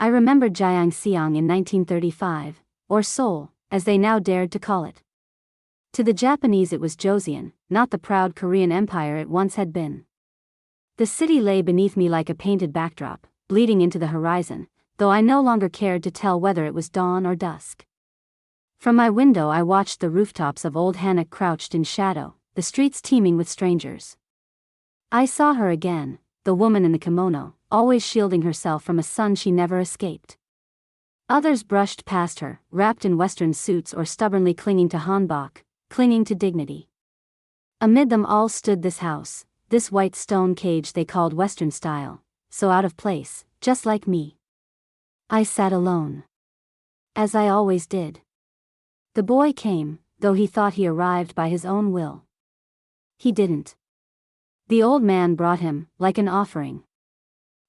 I remembered Gyeongseong in 1935, or Seoul, as they now dared to call it. To the Japanese it was Joseon, not the proud Korean empire it once had been. The city lay beneath me like a painted backdrop, bleeding into the horizon, though I no longer cared to tell whether it was dawn or dusk. From my window I watched the rooftops of Old Hanok crouched in shadow, the streets teeming with strangers. I saw her again, the woman in the kimono, always shielding herself from a sun she never escaped. Others brushed past her, wrapped in Western suits or stubbornly clinging to hanbok, clinging to dignity. Amid them all stood this house, this white stone cage they called Western style, so out of place, just like me. I sat alone. As I always did. The boy came, though he thought he arrived by his own will. He didn't. The old man brought him, like an offering.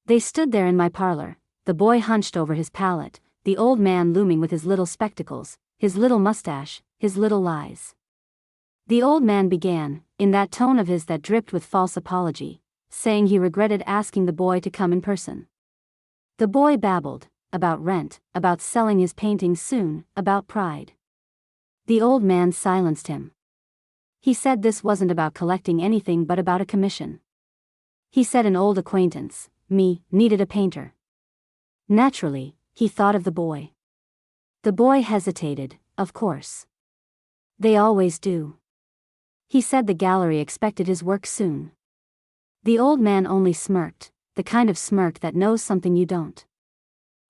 They stood there in my parlor, the boy hunched over his pallet, the old man looming with his little spectacles, his little mustache, his little lies. The old man began, in that tone of his that dripped with false apology, saying he regretted asking the boy to come in person. The boy babbled, about rent, about selling his paintings soon, about pride. The old man silenced him. He said this wasn't about collecting anything but about a commission. He said an old acquaintance, me, needed a painter. Naturally, he thought of the boy. The boy hesitated, of course. They always do. He said the gallery expected his work soon. The old man only smirked, the kind of smirk that knows something you don't.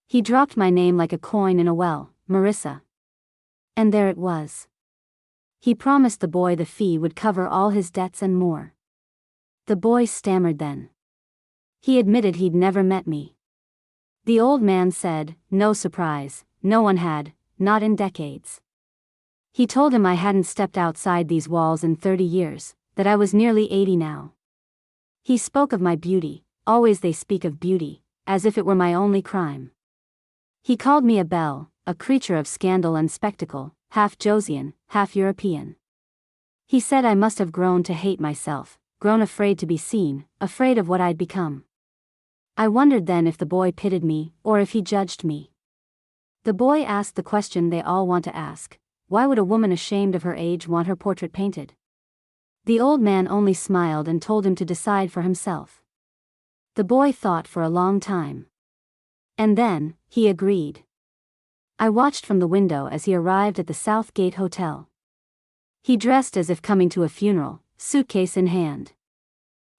He dropped my name like a coin in a well, Marissa. And there it was. He promised the boy the fee would cover all his debts and more. The boy stammered then. He admitted he'd never met me. The old man said, no surprise, no one had, not in decades. He told him I hadn't stepped outside these walls in 30 years, that I was nearly 80 now. He spoke of my beauty, always they speak of beauty, as if it were my only crime. He called me a belle, a creature of scandal and spectacle, half Joseon, half European. He said I must have grown to hate myself, grown afraid to be seen, afraid of what I'd become. I wondered then if the boy pitied me, or if he judged me. The boy asked the question they all want to ask: why would a woman ashamed of her age want her portrait painted? The old man only smiled and told him to decide for himself. The boy thought for a long time. And then, he agreed. I watched from the window as he arrived at the South Gate Hotel. He dressed as if coming to a funeral, suitcase in hand.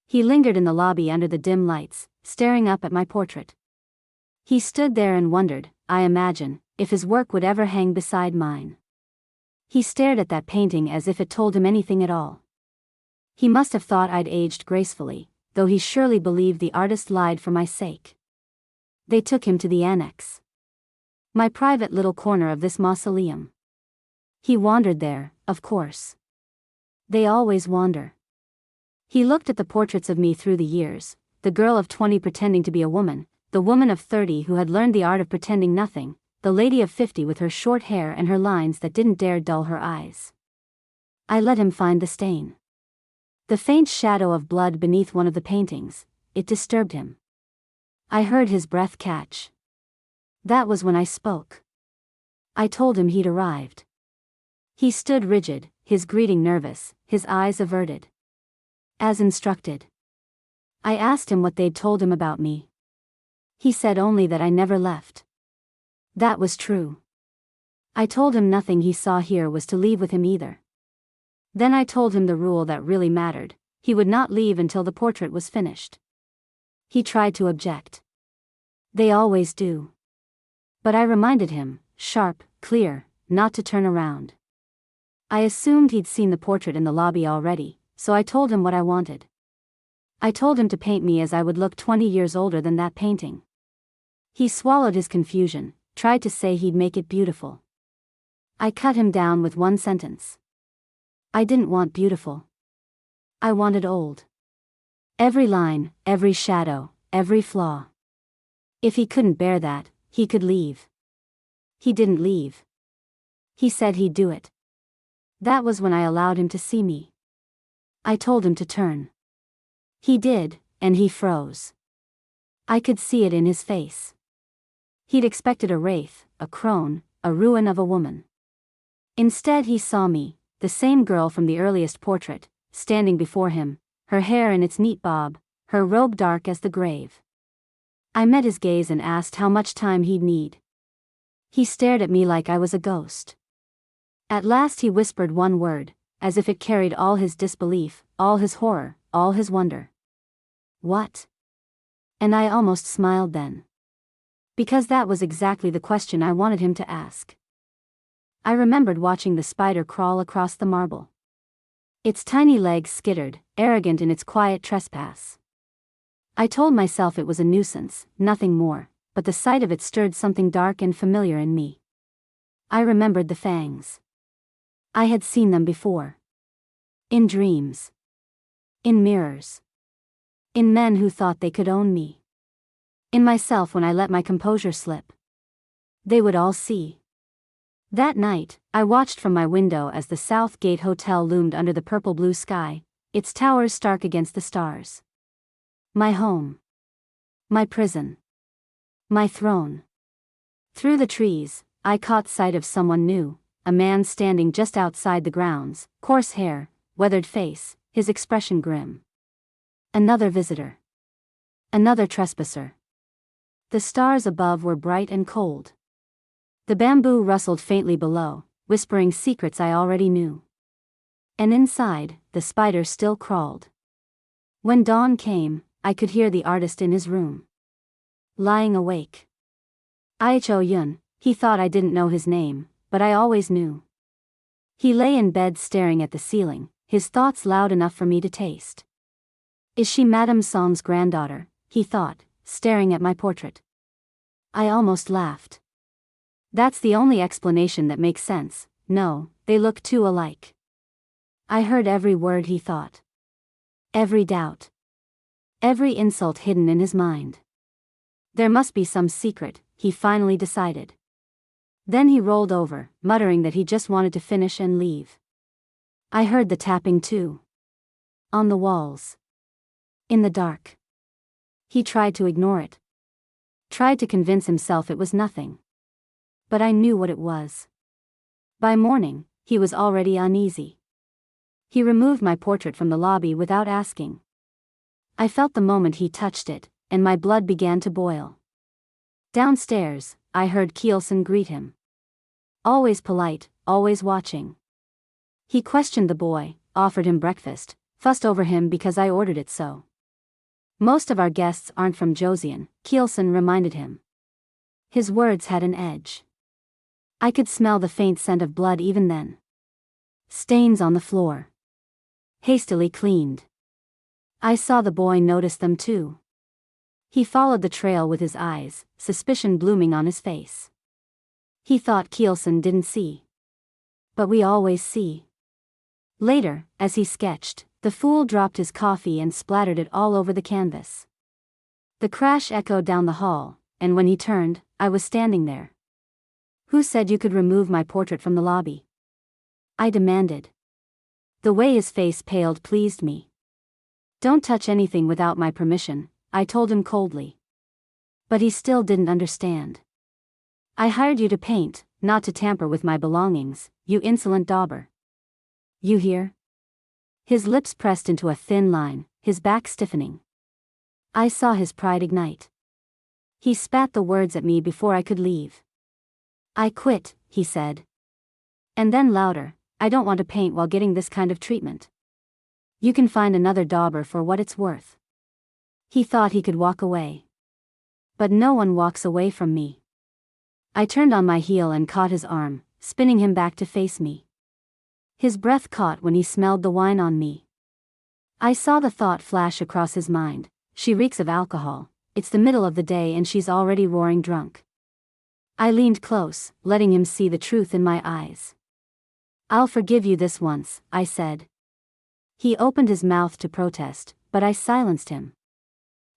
He lingered in the lobby under the dim lights, staring up at my portrait. He stood there and wondered, I imagine, if his work would ever hang beside mine. He stared at that painting as if it told him anything at all. He must have thought I'd aged gracefully, though he surely believed the artist lied for my sake. They took him to the annex. My private little corner of this mausoleum. He wandered there, of course. They always wander. He looked at the portraits of me through the years, the girl of 20 pretending to be a woman, the woman of 30 who had learned the art of pretending nothing, the lady of 50 with her short hair and her lines that didn't dare dull her eyes. I let him find the stain. The faint shadow of blood beneath one of the paintings, it disturbed him. I heard his breath catch. That was when I spoke. I told him he'd arrived. He stood rigid, his greeting nervous, his eyes averted. As instructed. I asked him what they'd told him about me. He said only that I never left. That was true. I told him nothing he saw here was to leave with him either. Then I told him the rule that really mattered: he would not leave until the portrait was finished. He tried to object. They always do. But I reminded him, sharp, clear, not to turn around. I assumed he'd seen the portrait in the lobby already, so I told him what I wanted. I told him to paint me as I would look 20 years older than that painting. He swallowed his confusion, tried to say he'd make it beautiful. I cut him down with one sentence. I didn't want beautiful. I wanted old. Every line, every shadow, every flaw. If he couldn't bear that, he could leave. He didn't leave. He said he'd do it. That was when I allowed him to see me. I told him to turn. He did, and he froze. I could see it in his face. He'd expected a wraith, a crone, a ruin of a woman. Instead he saw me, the same girl from the earliest portrait, standing before him, her hair in its neat bob, her robe dark as the grave. I met his gaze and asked how much time he'd need. He stared at me like I was a ghost. At last he whispered one word, as if it carried all his disbelief, all his horror, all his wonder. What? And I almost smiled then. Because that was exactly the question I wanted him to ask. I remembered watching the spider crawl across the marble. Its tiny legs skittered, arrogant in its quiet trespass. I told myself it was a nuisance, nothing more, but the sight of it stirred something dark and familiar in me. I remembered the fangs. I had seen them before. In dreams. In mirrors. In men who thought they could own me. In myself when I let my composure slip. They would all see. That night, I watched from my window as the South Gate Hotel loomed under the purple-blue sky, its towers stark against the stars. My home. My prison. My throne. Through the trees, I caught sight of someone new, a man standing just outside the grounds, coarse hair, weathered face, his expression grim. Another visitor. Another trespasser. The stars above were bright and cold. The bamboo rustled faintly below, whispering secrets I already knew. And inside, the spider still crawled. When dawn came, I could hear the artist in his room. Lying awake. Iho Yun, he thought I didn't know his name, but I always knew. He lay in bed staring at the ceiling, his thoughts loud enough for me to taste. Is she Madam Song's granddaughter, he thought, staring at my portrait. I almost laughed. That's the only explanation that makes sense. No, they look too alike. I heard every word he thought. Every doubt. Every insult hidden in his mind. There must be some secret, he finally decided. Then he rolled over, muttering that he just wanted to finish and leave. I heard the tapping too. On the walls. In the dark. He tried to ignore it. Tried to convince himself it was nothing. But I knew what it was. By morning, he was already uneasy. He removed my portrait from the lobby without asking. I felt the moment he touched it, and my blood began to boil. Downstairs, I heard Gyeongseong greet him. Always polite, always watching. He questioned the boy, offered him breakfast, fussed over him because I ordered it so. Most of our guests aren't from Gyeongseong, Gyeongseong reminded him. His words had an edge. I could smell the faint scent of blood even then. Stains on the floor. Hastily cleaned. I saw the boy notice them too. He followed the trail with his eyes, suspicion blooming on his face. He thought Gyeongseong didn't see. But we always see. Later, as he sketched, the fool dropped his coffee and splattered it all over the canvas. The crash echoed down the hall, and when he turned, I was standing there. Who said you could remove my portrait from the lobby? I demanded. The way his face paled pleased me. Don't touch anything without my permission, I told him coldly. But he still didn't understand. I hired you to paint, not to tamper with my belongings, you insolent dauber. You hear? His lips pressed into a thin line, his back stiffening. I saw his pride ignite. He spat the words at me before I could leave. I quit, he said. And then louder, I don't want to paint while getting this kind of treatment. You can find another dauber for what it's worth. He thought he could walk away. But no one walks away from me. I turned on my heel and caught his arm, spinning him back to face me. His breath caught when he smelled the wine on me. I saw the thought flash across his mind, she reeks of alcohol, it's the middle of the day and she's already roaring drunk. I leaned close, letting him see the truth in my eyes. I'll forgive you this once, I said. He opened his mouth to protest, but I silenced him.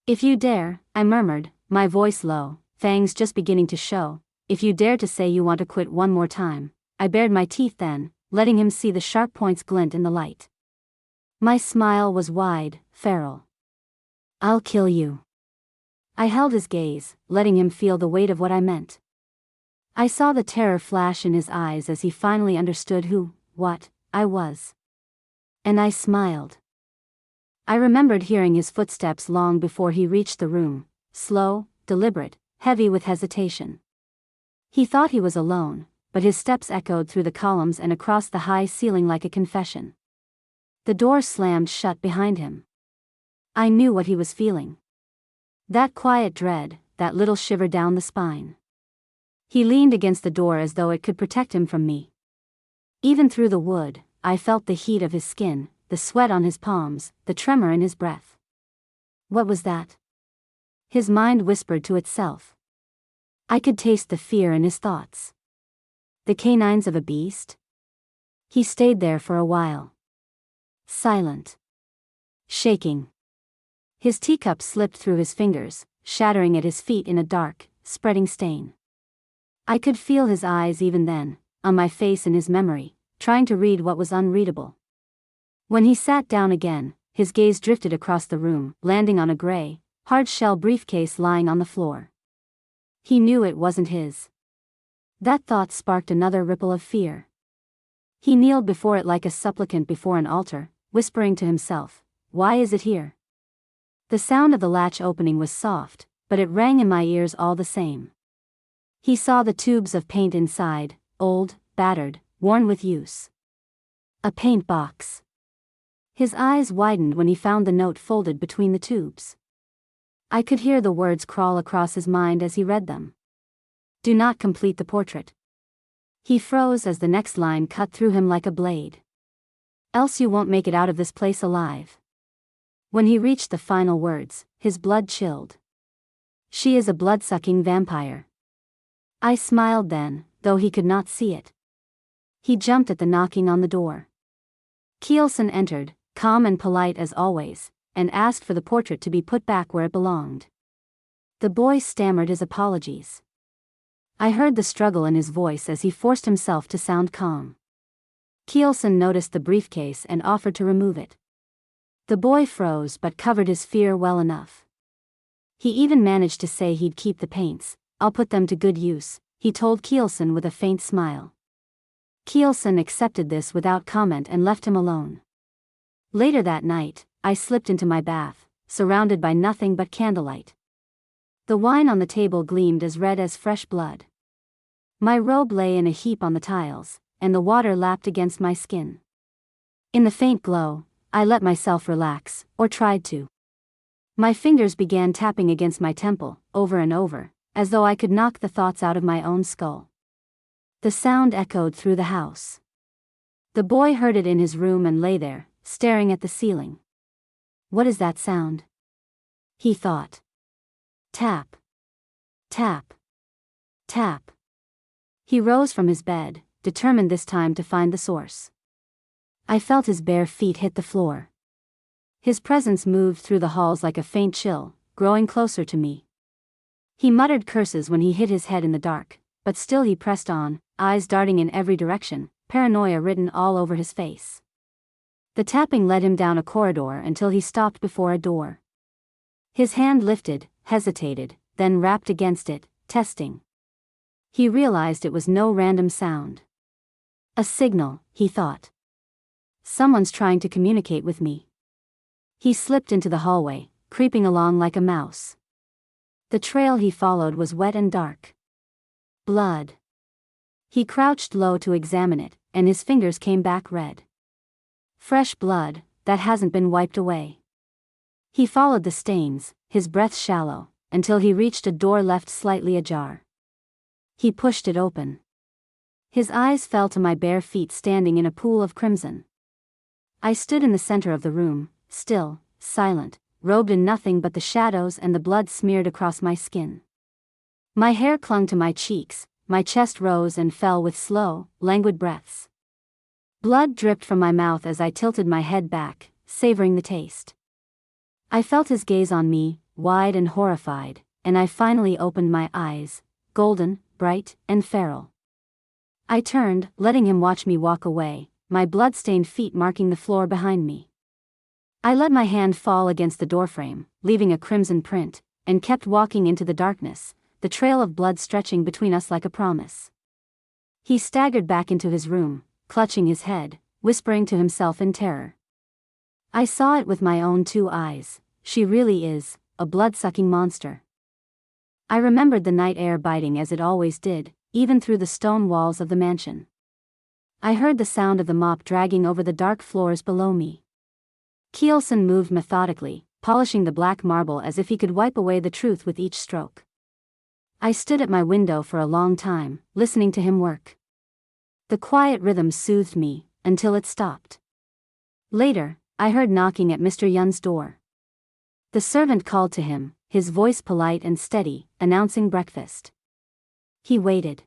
If you dare, I murmured, my voice low, fangs just beginning to show, if you dare to say you want to quit one more time. I bared my teeth then, letting him see the sharp points glint in the light. My smile was wide, feral. I'll kill you. I held his gaze, letting him feel the weight of what I meant. I saw the terror flash in his eyes as he finally understood what I was. And I smiled. I remembered hearing his footsteps long before he reached the room, slow, deliberate, heavy with hesitation. He thought he was alone, but his steps echoed through the columns and across the high ceiling like a confession. The door slammed shut behind him. I knew what he was feeling. That quiet dread, that little shiver down the spine. He leaned against the door as though it could protect him from me. Even through the wood, I felt the heat of his skin, the sweat on his palms, the tremor in his breath. What was that? His mind whispered to itself. I could taste the fear in his thoughts. The canines of a beast? He stayed there for a while. Silent. Shaking. His teacup slipped through his fingers, shattering at his feet in a dark, spreading stain. I could feel his eyes even then, on my face in his memory, trying to read what was unreadable. When he sat down again, his gaze drifted across the room, landing on a gray, hard-shell briefcase lying on the floor. He knew it wasn't his. That thought sparked another ripple of fear. He kneeled before it like a supplicant before an altar, whispering to himself, "Why is it here?" The sound of the latch opening was soft, but it rang in my ears all the same. He saw the tubes of paint inside, old, battered, worn with use. A paint box. His eyes widened when he found the note folded between the tubes. I could hear the words crawl across his mind as he read them. Do not complete the portrait. He froze as the next line cut through him like a blade. Else you won't make it out of this place alive. When he reached the final words, his blood chilled. She is a blood-sucking vampire. I smiled then, though he could not see it. He jumped at the knocking on the door. Gyeongseong entered, calm and polite as always, and asked for the portrait to be put back where it belonged. The boy stammered his apologies. I heard the struggle in his voice as he forced himself to sound calm. Gyeongseong noticed the briefcase and offered to remove it. The boy froze but covered his fear well enough. He even managed to say he'd keep the paints. I'll put them to good use, he told Gyeongseong with a faint smile. Gyeongseong accepted this without comment and left him alone. Later that night, I slipped into my bath, surrounded by nothing but candlelight. The wine on the table gleamed as red as fresh blood. My robe lay in a heap on the tiles, and the water lapped against my skin. In the faint glow, I let myself relax, or tried to. My fingers began tapping against my temple, over and over, as though I could knock the thoughts out of my own skull. The sound echoed through the house. The boy heard it in his room and lay there, staring at the ceiling. What is that sound? He thought. Tap. Tap. Tap. He rose from his bed, determined this time to find the source. I felt his bare feet hit the floor. His presence moved through the halls like a faint chill, growing closer to me. He muttered curses when he hit his head in the dark, but still he pressed on, eyes darting in every direction, paranoia written all over his face. The tapping led him down a corridor until he stopped before a door. His hand lifted, hesitated, then rapped against it, testing. He realized it was no random sound. A signal, he thought. Someone's trying to communicate with me. He slipped into the hallway, creeping along like a mouse. The trail he followed was wet and dark. Blood. He crouched low to examine it, and his fingers came back red. Fresh blood, that hasn't been wiped away. He followed the stains, his breath shallow, until he reached a door left slightly ajar. He pushed it open. His eyes fell to my bare feet standing in a pool of crimson. I stood in the center of the room, still, silent, robed in nothing but the shadows and the blood smeared across my skin. My hair clung to my cheeks, my chest rose and fell with slow, languid breaths. Blood dripped from my mouth as I tilted my head back, savoring the taste. I felt his gaze on me, wide and horrified, and I finally opened my eyes, golden, bright, and feral. I turned, letting him watch me walk away, my blood-stained feet marking the floor behind me. I let my hand fall against the doorframe, leaving a crimson print, and kept walking into the darkness, the trail of blood stretching between us like a promise. He staggered back into his room, clutching his head, whispering to himself in terror. I saw it with my own 2 eyes. She really is a blood-sucking monster. I remembered the night air biting as it always did, even through the stone walls of the mansion. I heard the sound of the mop dragging over the dark floors below me. Gyeongseong moved methodically, polishing the black marble as if he could wipe away the truth with each stroke. I stood at my window for a long time, listening to him work. The quiet rhythm soothed me, until it stopped. Later, I heard knocking at Mr. Yun's door. The servant called to him, his voice polite and steady, announcing breakfast. He waited.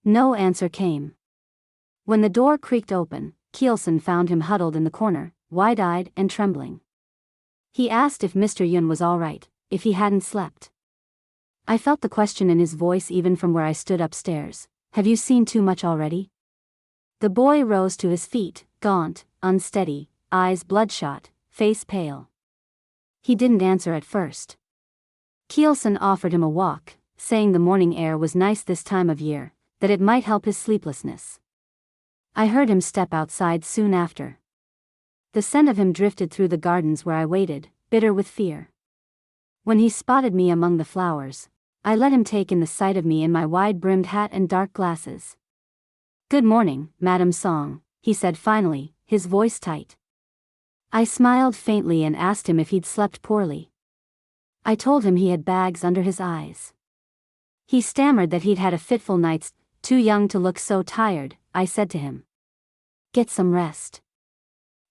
No answer came. When the door creaked open, Gyeongseong found him huddled in the corner, wide-eyed and trembling. He asked if Mr. Yun was all right, if he hadn't slept. I felt the question in his voice even from where I stood upstairs. Have you seen too much already? The boy rose to his feet, gaunt, unsteady, eyes bloodshot, face pale. He didn't answer at first. Gyeongseong offered him a walk, saying the morning air was nice this time of year, that it might help his sleeplessness. I heard him step outside soon after. The scent of him drifted through the gardens where I waited, bitter with fear. When he spotted me among the flowers, I let him take in the sight of me in my wide-brimmed hat and dark glasses. "Good morning, Madam Song," he said finally, his voice tight. I smiled faintly and asked him if he'd slept poorly. I told him he had bags under his eyes. He stammered that he'd had a fitful night. Too young to look so tired, I said to him. Get some rest.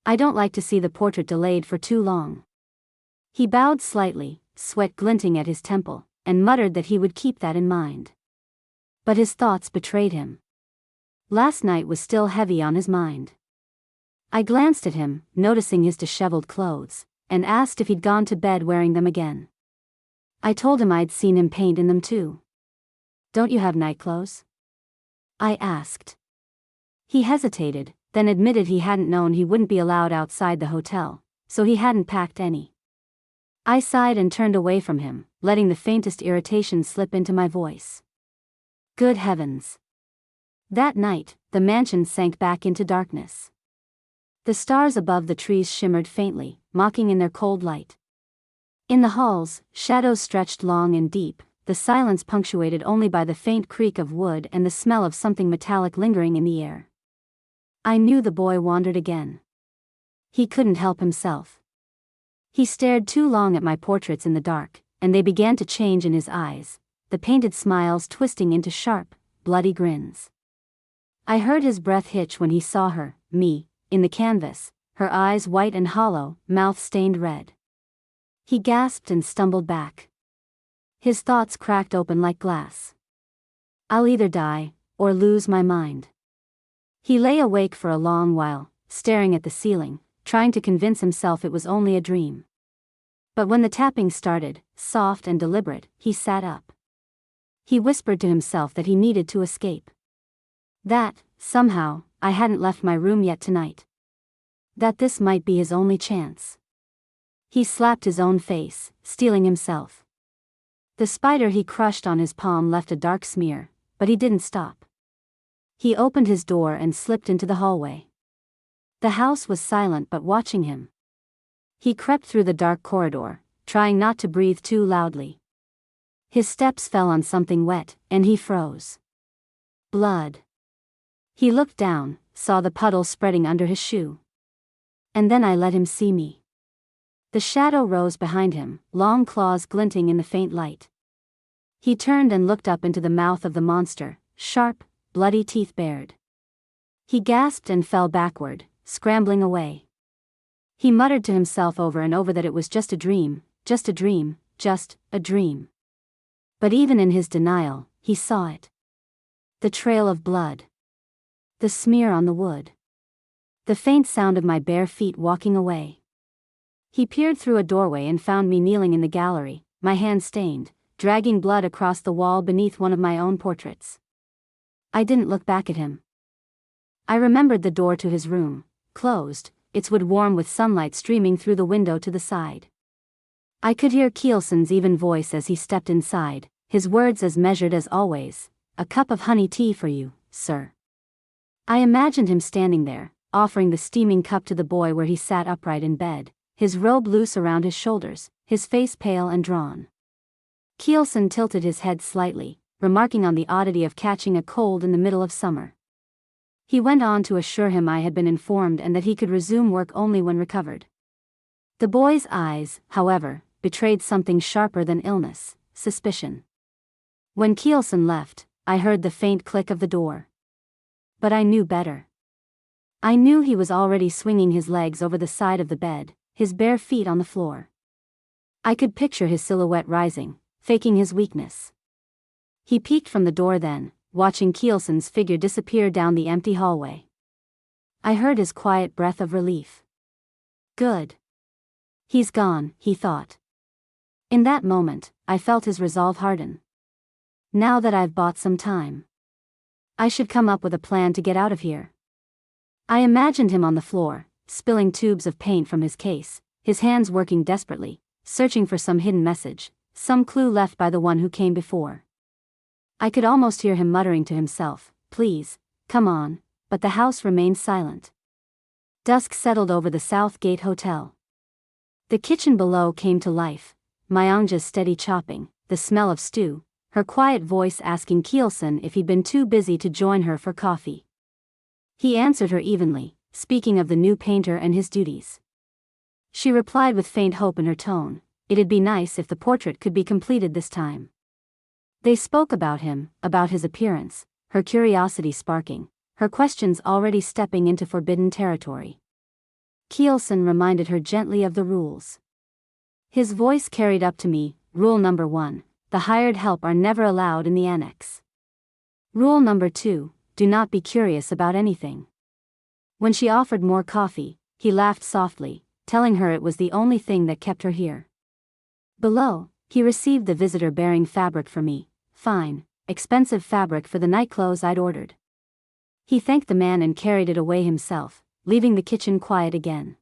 I don't like to see the portrait delayed for too long. He bowed slightly, sweat glinting at his temple, and muttered that he would keep that in mind. But his thoughts betrayed him. Last night was still heavy on his mind. I glanced at him, noticing his disheveled clothes, and asked if he'd gone to bed wearing them again. I told him I'd seen him paint in them too. Don't you have night clothes? I asked. He hesitated, then admitted he hadn't known he wouldn't be allowed outside the hotel, so he hadn't packed any. I sighed and turned away from him, letting the faintest irritation slip into my voice. Good heavens. That night, the mansion sank back into darkness. The stars above the trees shimmered faintly, mocking in their cold light. In the halls, shadows stretched long and deep, the silence punctuated only by the faint creak of wood and the smell of something metallic lingering in the air. I knew the boy wandered again. He couldn't help himself. He stared too long at my portraits in the dark, and they began to change in his eyes, the painted smiles twisting into sharp, bloody grins. I heard his breath hitch when he saw her, me, in the canvas, her eyes white and hollow, mouth stained red. He gasped and stumbled back. His thoughts cracked open like glass. I'll either die, or lose my mind. He lay awake for a long while, staring at the ceiling, trying to convince himself it was only a dream. But when the tapping started, soft and deliberate, he sat up. He whispered to himself that he needed to escape. That, somehow, I hadn't left my room yet tonight. That this might be his only chance. He slapped his own face, steeling himself. The spider he crushed on his palm left a dark smear, but he didn't stop. He opened his door and slipped into the hallway. The house was silent but watching him. He crept through the dark corridor, trying not to breathe too loudly. His steps fell on something wet, and he froze. Blood. He looked down, saw the puddle spreading under his shoe. And then I let him see me. The shadow rose behind him, long claws glinting in the faint light. He turned and looked up into the mouth of the monster, sharp, bloody teeth bared. He gasped and fell backward, scrambling away. He muttered to himself over and over that it was just a dream, just a dream, just a dream. But even in his denial, he saw it. The trail of blood. The smear on the wood. The faint sound of my bare feet walking away. He peered through a doorway and found me kneeling in the gallery, my hands stained, dragging blood across the wall beneath one of my own portraits. I didn't look back at him. I remembered the door to his room, closed, its wood warm with sunlight streaming through the window to the side. I could hear Gyeongseong's even voice as he stepped inside, his words as measured as always. "A cup of honey tea for you, sir." I imagined him standing there, offering the steaming cup to the boy where he sat upright in bed, his robe loose around his shoulders, his face pale and drawn. Gyeongseong tilted his head slightly, remarking on the oddity of catching a cold in the middle of summer. He went on to assure him I had been informed and that he could resume work only when recovered. The boy's eyes, however, betrayed something sharper than illness: suspicion. When Gyeongseong left, I heard the faint click of the door. But I knew better. I knew he was already swinging his legs over the side of the bed, his bare feet on the floor. I could picture his silhouette rising, faking his weakness. He peeked from the door then, watching Gyeongseong's figure disappear down the empty hallway. I heard his quiet breath of relief. Good. He's gone, he thought. In that moment, I felt his resolve harden. Now that I've bought some time, I should come up with a plan to get out of here. I imagined him on the floor, spilling tubes of paint from his case, his hands working desperately, searching for some hidden message, some clue left by the one who came before. I could almost hear him muttering to himself, "Please, come on," but the house remained silent. Dusk settled over the South Gate Hotel. The kitchen below came to life, Myongja's steady chopping, the smell of stew, her quiet voice asking Gyeongseong if he'd been too busy to join her for coffee. He answered her evenly, speaking of the new painter and his duties. She replied with faint hope in her tone, it'd be nice if the portrait could be completed this time. They spoke about him, about his appearance, her curiosity sparking, her questions already stepping into forbidden territory. Gyeongseong reminded her gently of the rules. His voice carried up to me, rule number 1. The hired help are never allowed in the annex. Rule number 2, do not be curious about anything. When she offered more coffee, he laughed softly, telling her it was the only thing that kept her here. Below, he received the visitor-bearing fabric for me, fine, expensive fabric for the nightclothes I'd ordered. He thanked the man and carried it away himself, leaving the kitchen quiet again.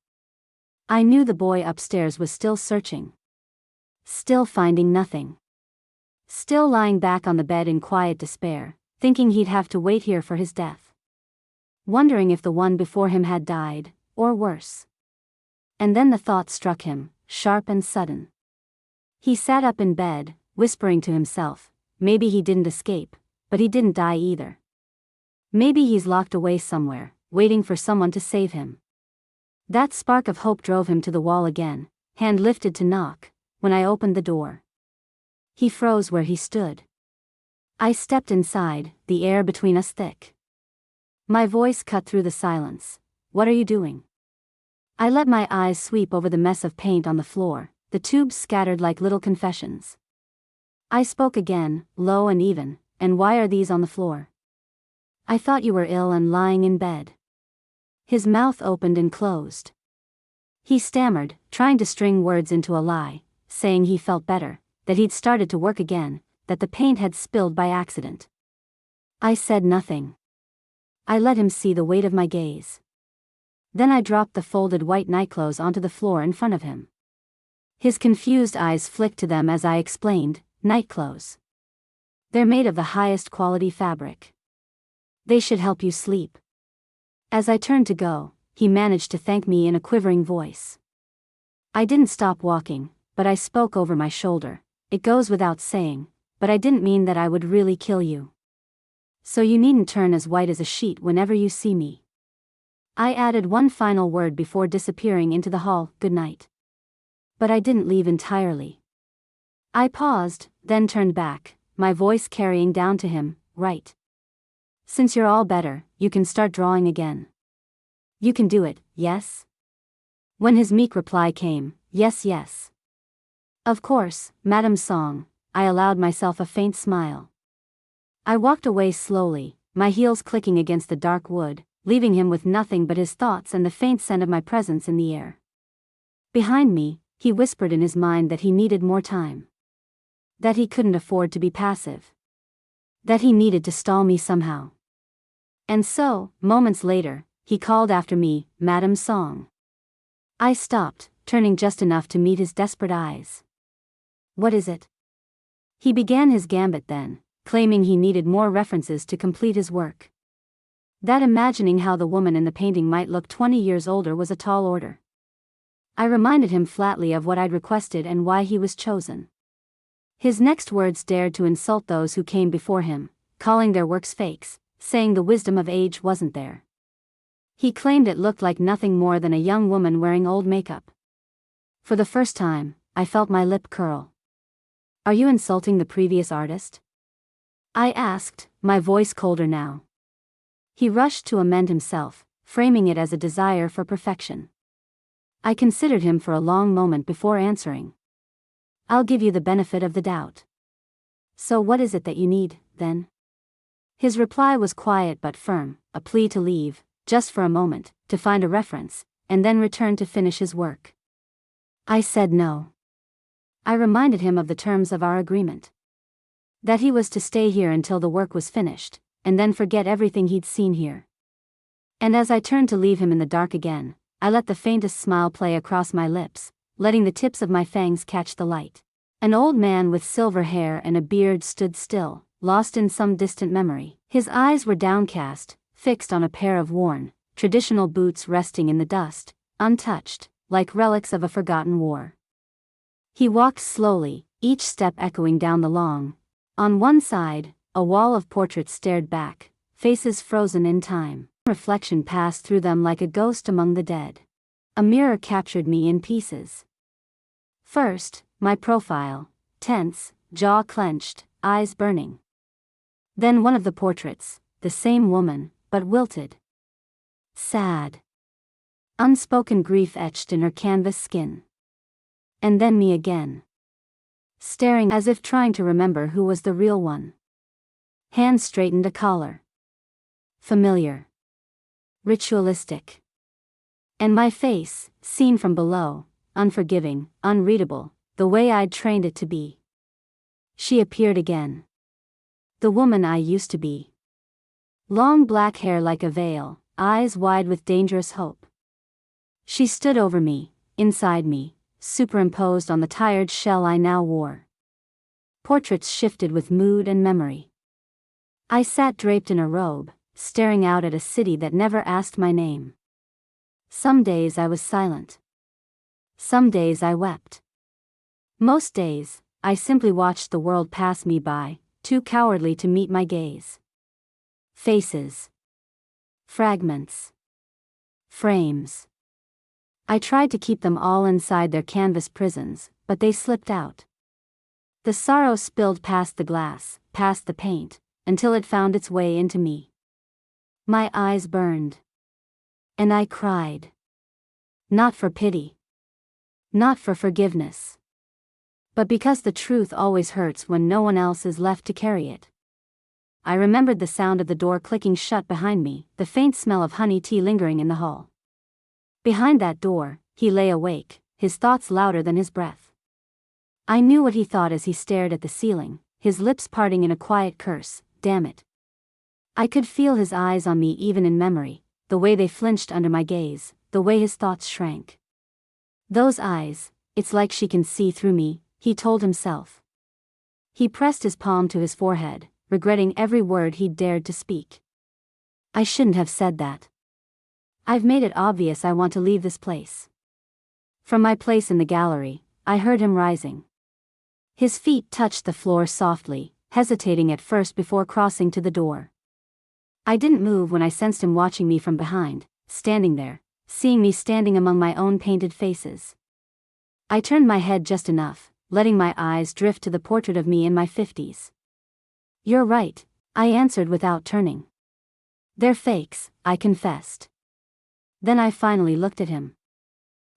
I knew the boy upstairs was still searching. Still finding nothing. Still lying back on the bed in quiet despair, thinking he'd have to wait here for his death. Wondering if the one before him had died, or worse. And then the thought struck him, sharp and sudden. He sat up in bed, whispering to himself, maybe he didn't escape, but he didn't die either. Maybe he's locked away somewhere, waiting for someone to save him. That spark of hope drove him to the wall again, hand lifted to knock, when I opened the door. He froze where he stood. I stepped inside, the air between us thick. My voice cut through the silence. What are you doing? I let my eyes sweep over the mess of paint on the floor, the tubes scattered like little confessions. I spoke again, low and even, and why are these on the floor? I thought you were ill and lying in bed. His mouth opened and closed. He stammered, trying to string words into a lie, saying he felt better, that he'd started to work again, that the paint had spilled by accident. I said nothing. I let him see the weight of my gaze. Then I dropped the folded white nightclothes onto the floor in front of him. His confused eyes flicked to them as I explained, nightclothes. They're made of the highest quality fabric. They should help you sleep. As I turned to go, he managed to thank me in a quivering voice. I didn't stop walking, but I spoke over my shoulder. It goes without saying, but I didn't mean that I would really kill you. So you needn't turn as white as a sheet whenever you see me. I added one final word before disappearing into the hall, good night. But I didn't leave entirely. I paused, then turned back, my voice carrying down to him, right. Since you're all better, you can start drawing again. You can do it, yes? When his meek reply came, yes, yes. Of course, Madam Song, I allowed myself a faint smile. I walked away slowly, my heels clicking against the dark wood, leaving him with nothing but his thoughts and the faint scent of my presence in the air. Behind me, he whispered in his mind that he needed more time. That he couldn't afford to be passive. That he needed to stall me somehow. And so, moments later, he called after me, Madam Song. I stopped, turning just enough to meet his desperate eyes. What is it? He began his gambit then, claiming he needed more references to complete his work. That imagining how the woman in the painting might look 20 years older was a tall order. I reminded him flatly of what I'd requested and why he was chosen. His next words dared to insult those who came before him, calling their works fakes, saying the wisdom of age wasn't there. He claimed it looked like nothing more than a young woman wearing old makeup. For the first time, I felt my lip curl. Are you insulting the previous artist? I asked, my voice colder now. He rushed to amend himself, framing it as a desire for perfection. I considered him for a long moment before answering. I'll give you the benefit of the doubt. So what is it that you need, then? His reply was quiet but firm, a plea to leave, just for a moment, to find a reference, and then return to finish his work. I said no. I reminded him of the terms of our agreement. That he was to stay here until the work was finished, and then forget everything he'd seen here. And as I turned to leave him in the dark again, I let the faintest smile play across my lips, letting the tips of my fangs catch the light. An old man with silver hair and a beard stood still, lost in some distant memory. His eyes were downcast, fixed on a pair of worn, traditional boots resting in the dust, untouched, like relics of a forgotten war. He walked slowly, each step echoing down the long. On one side, a wall of portraits stared back, faces frozen in time. Reflection passed through them like a ghost among the dead. A mirror captured me in pieces. First, my profile, tense, jaw clenched, eyes burning. Then one of the portraits, the same woman, but wilted. Sad. Unspoken grief etched in her canvas skin. And then me again. Staring as if trying to remember who was the real one. Hands straightened a collar. Familiar. Ritualistic. And my face, seen from below, unforgiving, unreadable, the way I'd trained it to be. She appeared again. The woman I used to be. Long black hair like a veil, eyes wide with dangerous hope. She stood over me, inside me, superimposed on the tired shell I now wore. Portraits shifted with mood and memory. I sat draped in a robe, staring out at a city that never asked my name. Some days I was silent. Some days I wept. Most days, I simply watched the world pass me by, too cowardly to meet my gaze. Faces. Fragments. Frames. I tried to keep them all inside their canvas prisons, but they slipped out. The sorrow spilled past the glass, past the paint, until it found its way into me. My eyes burned. And I cried. Not for pity. Not for forgiveness. But because the truth always hurts when no one else is left to carry it. I remembered the sound of the door clicking shut behind me, the faint smell of honey tea lingering in the hall. Behind that door, he lay awake, his thoughts louder than his breath. I knew what he thought as he stared at the ceiling, his lips parting in a quiet curse, damn it. I could feel his eyes on me even in memory, the way they flinched under my gaze, the way his thoughts shrank. Those eyes, it's like she can see through me, he told himself. He pressed his palm to his forehead, regretting every word he'd dared to speak. I shouldn't have said that. I've made it obvious I want to leave this place. From my place in the gallery, I heard him rising. His feet touched the floor softly, hesitating at first before crossing to the door. I didn't move when I sensed him watching me from behind, standing there, seeing me standing among my own painted faces. I turned my head just enough, letting my eyes drift to the portrait of me in my 50s. You're right, I answered without turning. They're fakes, I confessed. Then I finally looked at him.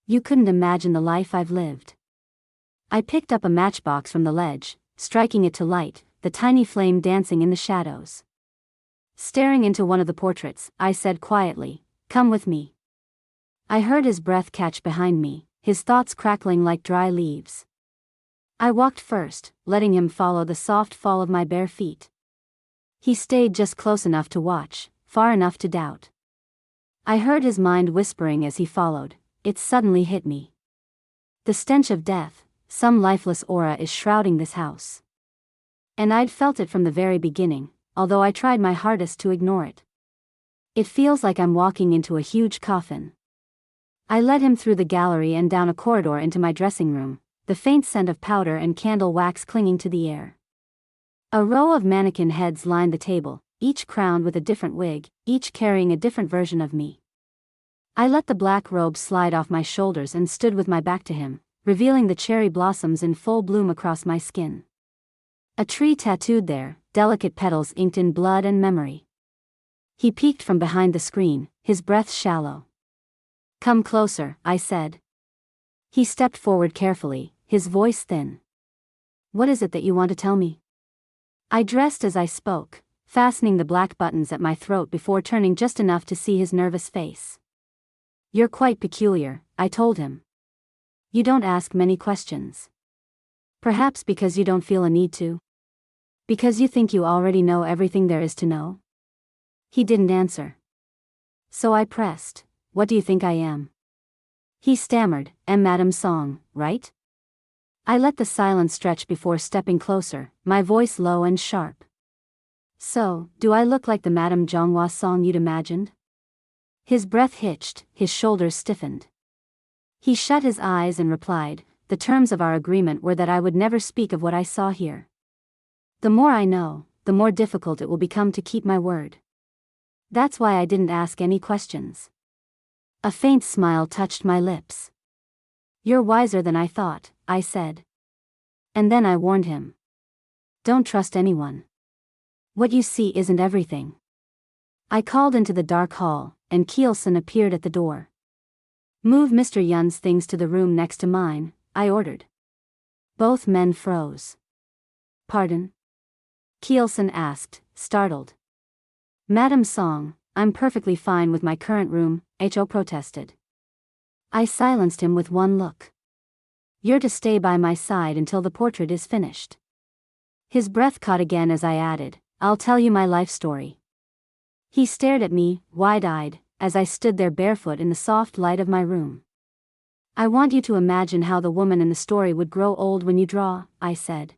You couldn't imagine the life I've lived. I picked up a matchbox from the ledge, striking it to light, the tiny flame dancing in the shadows. Staring into one of the portraits, I said quietly, "Come with me." I heard his breath catch behind me, his thoughts crackling like dry leaves. I walked first, letting him follow the soft fall of my bare feet. He stayed just close enough to watch, far enough to doubt. I heard his mind whispering as he followed, it suddenly hit me. The stench of death, some lifeless aura is shrouding this house. And I'd felt it from the very beginning, although I tried my hardest to ignore it. It feels like I'm walking into a huge coffin. I led him through the gallery and down a corridor into my dressing room, the faint scent of powder and candle wax clinging to the air. A row of mannequin heads lined the table, each crowned with a different wig, each carrying a different version of me. I let the black robe slide off my shoulders and stood with my back to him, revealing the cherry blossoms in full bloom across my skin. A tree tattooed there, delicate petals inked in blood and memory. He peeked from behind the screen, his breath shallow. "Come closer," I said. He stepped forward carefully, his voice thin. "What is it that you want to tell me?" I dressed as I spoke, fastening the black buttons at my throat before turning just enough to see his nervous face. "You're quite peculiar," I told him. "You don't ask many questions. Perhaps because you don't feel a need to? Because you think you already know everything there is to know?" He didn't answer. So I pressed, "What do you think I am?" He stammered, "I'm Madam Song, right?" I let the silence stretch before stepping closer, my voice low and sharp. "So, do I look like the Madam Jeonghwa Song you'd imagined?" His breath hitched, his shoulders stiffened. He shut his eyes and replied, "The terms of our agreement were that I would never speak of what I saw here. The more I know, the more difficult it will become to keep my word. That's why I didn't ask any questions." A faint smile touched my lips. "You're wiser than I thought," I said. And then I warned him. "Don't trust anyone. What you see isn't everything." I called into the dark hall, and Gyeongseong appeared at the door. "Move Mr. Yun's things to the room next to mine," I ordered. Both men froze. "Pardon?" Gyeongseong asked, startled. "Madam Song, I'm perfectly fine with my current room," Iho protested. I silenced him with one look. "You're to stay by my side until the portrait is finished." His breath caught again as I added, "I'll tell you my life story." He stared at me, wide-eyed, as I stood there barefoot in the soft light of my room. "I want you to imagine how the woman in the story would grow old when you draw," I said.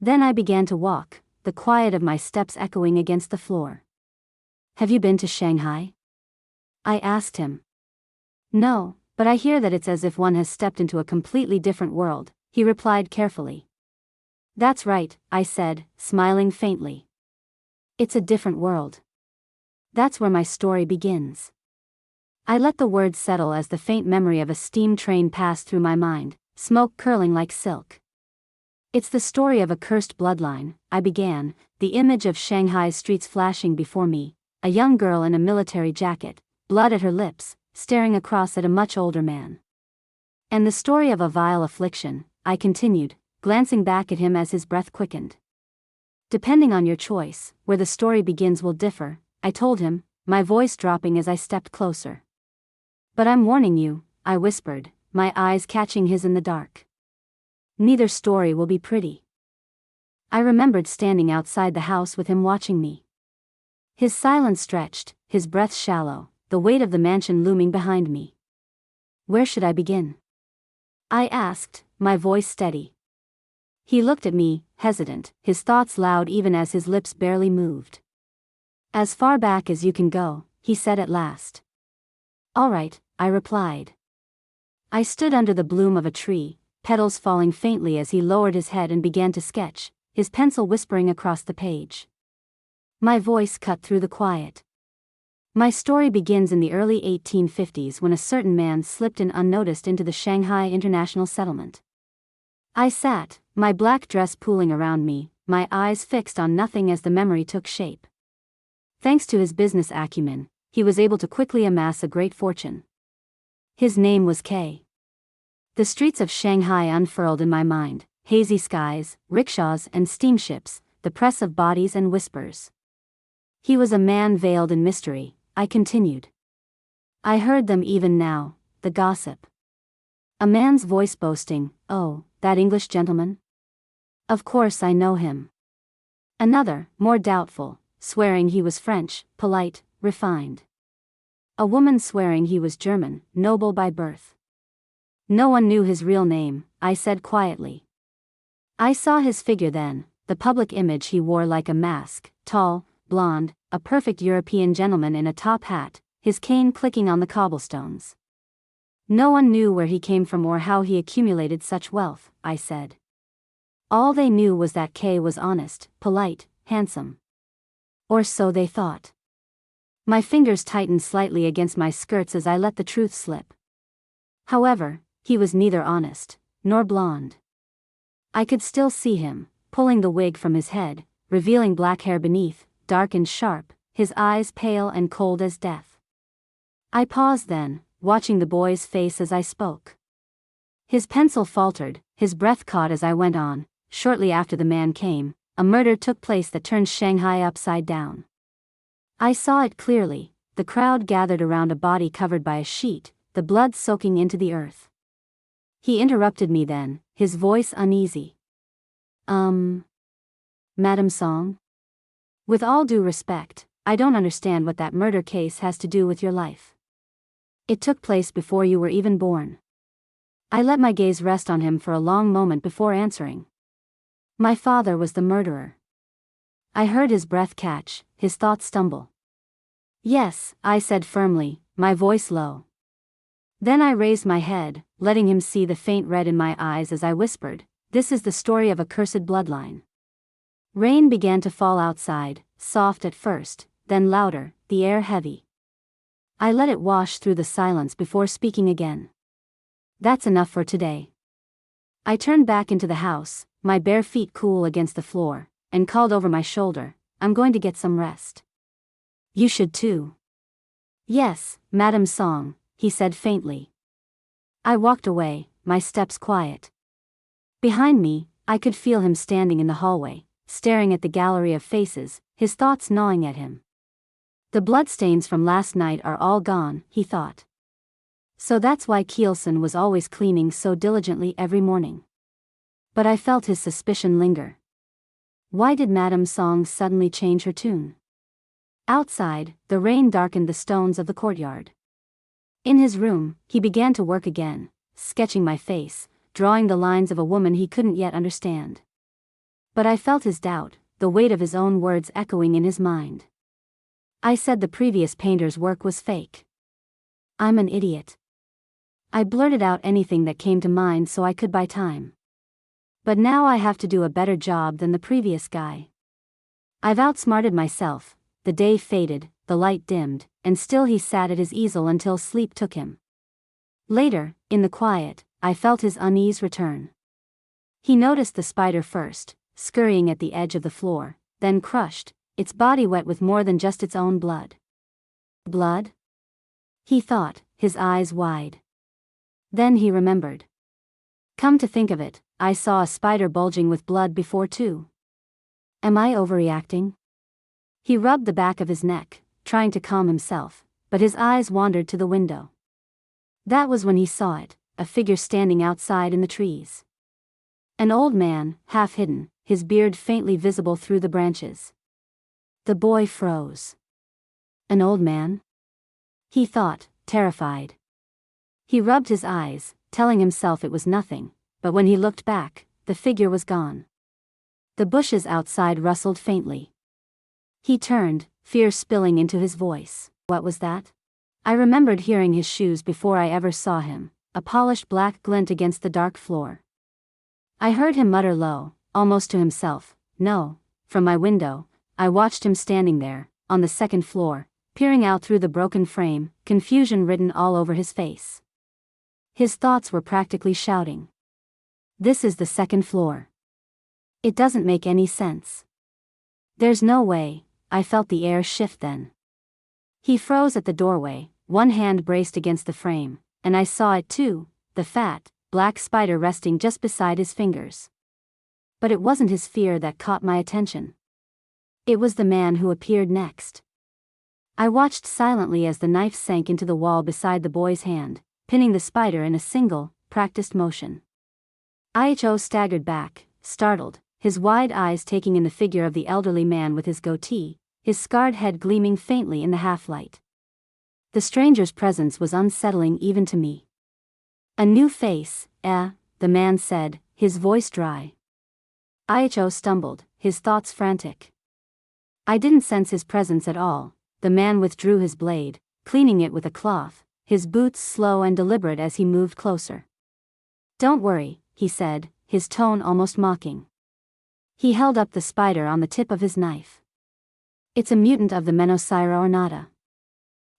Then I began to walk, the quiet of my steps echoing against the floor. "Have you been to Shanghai?" I asked him. "No, but I hear that it's as if one has stepped into a completely different world," he replied carefully. "That's right," I said, smiling faintly. "It's a different world. That's where my story begins." I let the words settle as the faint memory of a steam train passed through my mind, smoke curling like silk. "It's the story of a cursed bloodline," I began, the image of Shanghai's streets flashing before me, a young girl in a military jacket, blood at her lips, staring across at a much older man. "And the story of a vile affliction," I continued, glancing back at him as his breath quickened. "Depending on your choice, where the story begins will differ," I told him, my voice dropping as I stepped closer. "But I'm warning you," I whispered, my eyes catching his in the dark. "Neither story will be pretty." I remembered standing outside the house with him watching me. His silence stretched, his breath shallow, the weight of the mansion looming behind me. "Where should I begin?" I asked, my voice steady. He looked at me, hesitant, his thoughts loud even as his lips barely moved. "As far back as you can go," he said at last. "All right," I replied. I stood under the bloom of a tree, petals falling faintly as he lowered his head and began to sketch, his pencil whispering across the page. My voice cut through the quiet. My story begins in the early 1850s when a certain man slipped in unnoticed into the Shanghai International Settlement. I sat, my black dress pooling around me, my eyes fixed on nothing as the memory took shape. Thanks to his business acumen, he was able to quickly amass a great fortune. His name was K. The streets of Shanghai unfurled in my mind, hazy skies, rickshaws and steamships, the press of bodies and whispers. He was a man veiled in mystery, I continued. I heard them even now, the gossip. A man's voice boasting, "Oh, that English gentleman? Of course I know him." Another, more doubtful, swearing he was French, polite, refined. A woman swearing he was German, noble by birth. No one knew his real name, I said quietly. I saw his figure then, the public image he wore like a mask, tall, blonde, a perfect European gentleman in a top hat, his cane clicking on the cobblestones. No one knew where he came from or how he accumulated such wealth, I said. All they knew was that K was honest, polite, handsome. Or so they thought. My fingers tightened slightly against my skirts as I let the truth slip. However, he was neither honest, nor blonde. I could still see him, pulling the wig from his head, revealing black hair beneath, dark and sharp, his eyes pale and cold as death. I paused then, watching the boy's face as I spoke. His pencil faltered, his breath caught as I went on. Shortly after the man came, a murder took place that turned Shanghai upside down. I saw it clearly, the crowd gathered around a body covered by a sheet, the blood soaking into the earth. He interrupted me then, his voice uneasy. Madam Song? With all due respect, I don't understand what that murder case has to do with your life. It took place before you were even born. I let my gaze rest on him for a long moment before answering. My father was the murderer. I heard his breath catch, his thoughts stumble. Yes, I said firmly, my voice low. Then I raised my head, letting him see the faint red in my eyes as I whispered, this is the story of a cursed bloodline. Rain began to fall outside, soft at first, then louder, the air heavy. I let it wash through the silence before speaking again. That's enough for today. I turned back into the house, my bare feet cool against the floor, and called over my shoulder, I'm going to get some rest. You should too. Yes, Madam Song, he said faintly. I walked away, my steps quiet. Behind me, I could feel him standing in the hallway, staring at the gallery of faces, his thoughts gnawing at him. The bloodstains from last night are all gone, he thought. So that's why Gyeongseong was always cleaning so diligently every morning. But I felt his suspicion linger. Why did Madam Song suddenly change her tune? Outside, the rain darkened the stones of the courtyard. In his room, he began to work again, sketching my face, drawing the lines of a woman he couldn't yet understand. But I felt his doubt, the weight of his own words echoing in his mind. I said the previous painter's work was fake. I'm an idiot. I blurted out anything that came to mind so I could buy time. But now I have to do a better job than the previous guy. I've outsmarted myself. The day faded, the light dimmed, and still he sat at his easel until sleep took him. Later, in the quiet, I felt his unease return. He noticed the spider first, scurrying at the edge of the floor, then crushed, its body wet with more than just its own blood. Blood? He thought, his eyes wide. Then he remembered. Come to think of it, I saw a spider bulging with blood before too. Am I overreacting? He rubbed the back of his neck, trying to calm himself, but his eyes wandered to the window. That was when he saw it, a figure standing outside in the trees. An old man, half hidden, his beard faintly visible through the branches. The boy froze. An old man? He thought, terrified. He rubbed his eyes, telling himself it was nothing, but when he looked back, the figure was gone. The bushes outside rustled faintly. He turned, fear spilling into his voice. What was that? I remembered hearing his shoes before I ever saw him, a polished black glint against the dark floor. I heard him mutter low, almost to himself, no. From my window, I watched him standing there, on the second floor, peering out through the broken frame, confusion written all over his face. His thoughts were practically shouting. This is the second floor. It doesn't make any sense. There's no way. I felt the air shift then. He froze at the doorway, one hand braced against the frame, and I saw it too, the fat, black spider resting just beside his fingers. But it wasn't his fear that caught my attention. It was the man who appeared next. I watched silently as the knife sank into the wall beside the boy's hand, pinning the spider in a single, practiced motion. Iho staggered back, startled, his wide eyes taking in the figure of the elderly man with his goatee, his scarred head gleaming faintly in the half-light. The stranger's presence was unsettling even to me. A new face, the the man said, his voice dry. Iho stumbled, his thoughts frantic. I didn't sense his presence at all. The man withdrew his blade, cleaning it with a cloth, his boots slow and deliberate as he moved closer. Don't worry, he said, his tone almost mocking. He held up the spider on the tip of his knife. It's a mutant of the Menosyra ornata.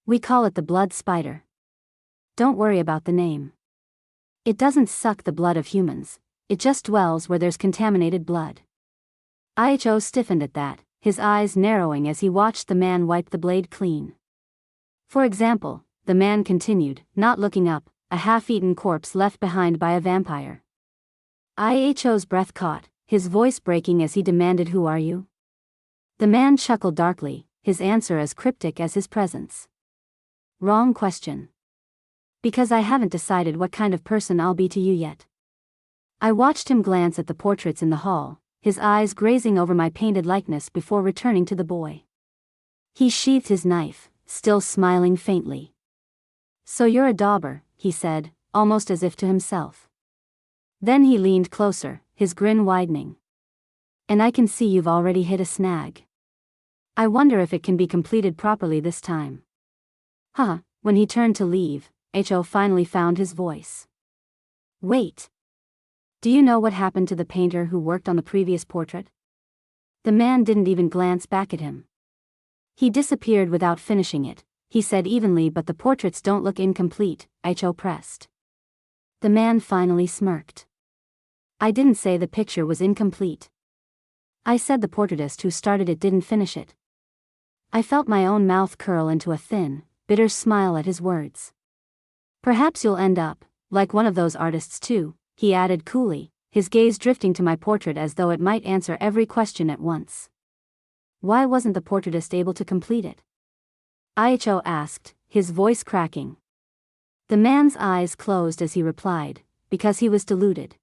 We call it the blood spider. Don't worry about the name. It doesn't suck the blood of humans, it just dwells where there's contaminated blood. Iho stiffened at that, his eyes narrowing as he watched the man wipe the blade clean. For example, the man continued, not looking up, a half-eaten corpse left behind by a vampire. Iho's breath caught, his voice breaking as he demanded, "Who are you?" The man chuckled darkly, his answer as cryptic as his presence. Wrong question. Because I haven't decided what kind of person I'll be to you yet. I watched him glance at the portraits in the hall, his eyes grazing over my painted likeness before returning to the boy. He sheathed his knife, still smiling faintly. So you're a dauber, he said, almost as if to himself. Then he leaned closer, his grin widening. And I can see you've already hit a snag. I wonder if it can be completed properly this time. Huh, when he turned to leave, Iho finally found his voice. Wait. Do you know what happened to the painter who worked on the previous portrait? The man didn't even glance back at him. He disappeared without finishing it, he said evenly, but the portraits don't look incomplete, Iho pressed. The man finally smirked. I didn't say the picture was incomplete. I said the portraitist who started it didn't finish it. I felt my own mouth curl into a thin, bitter smile at his words. Perhaps you'll end up, like one of those artists too, he added coolly, his gaze drifting to my portrait as though it might answer every question at once. Why wasn't the portraitist able to complete it? Iho asked, his voice cracking. The man's eyes closed as he replied, because he was deluded.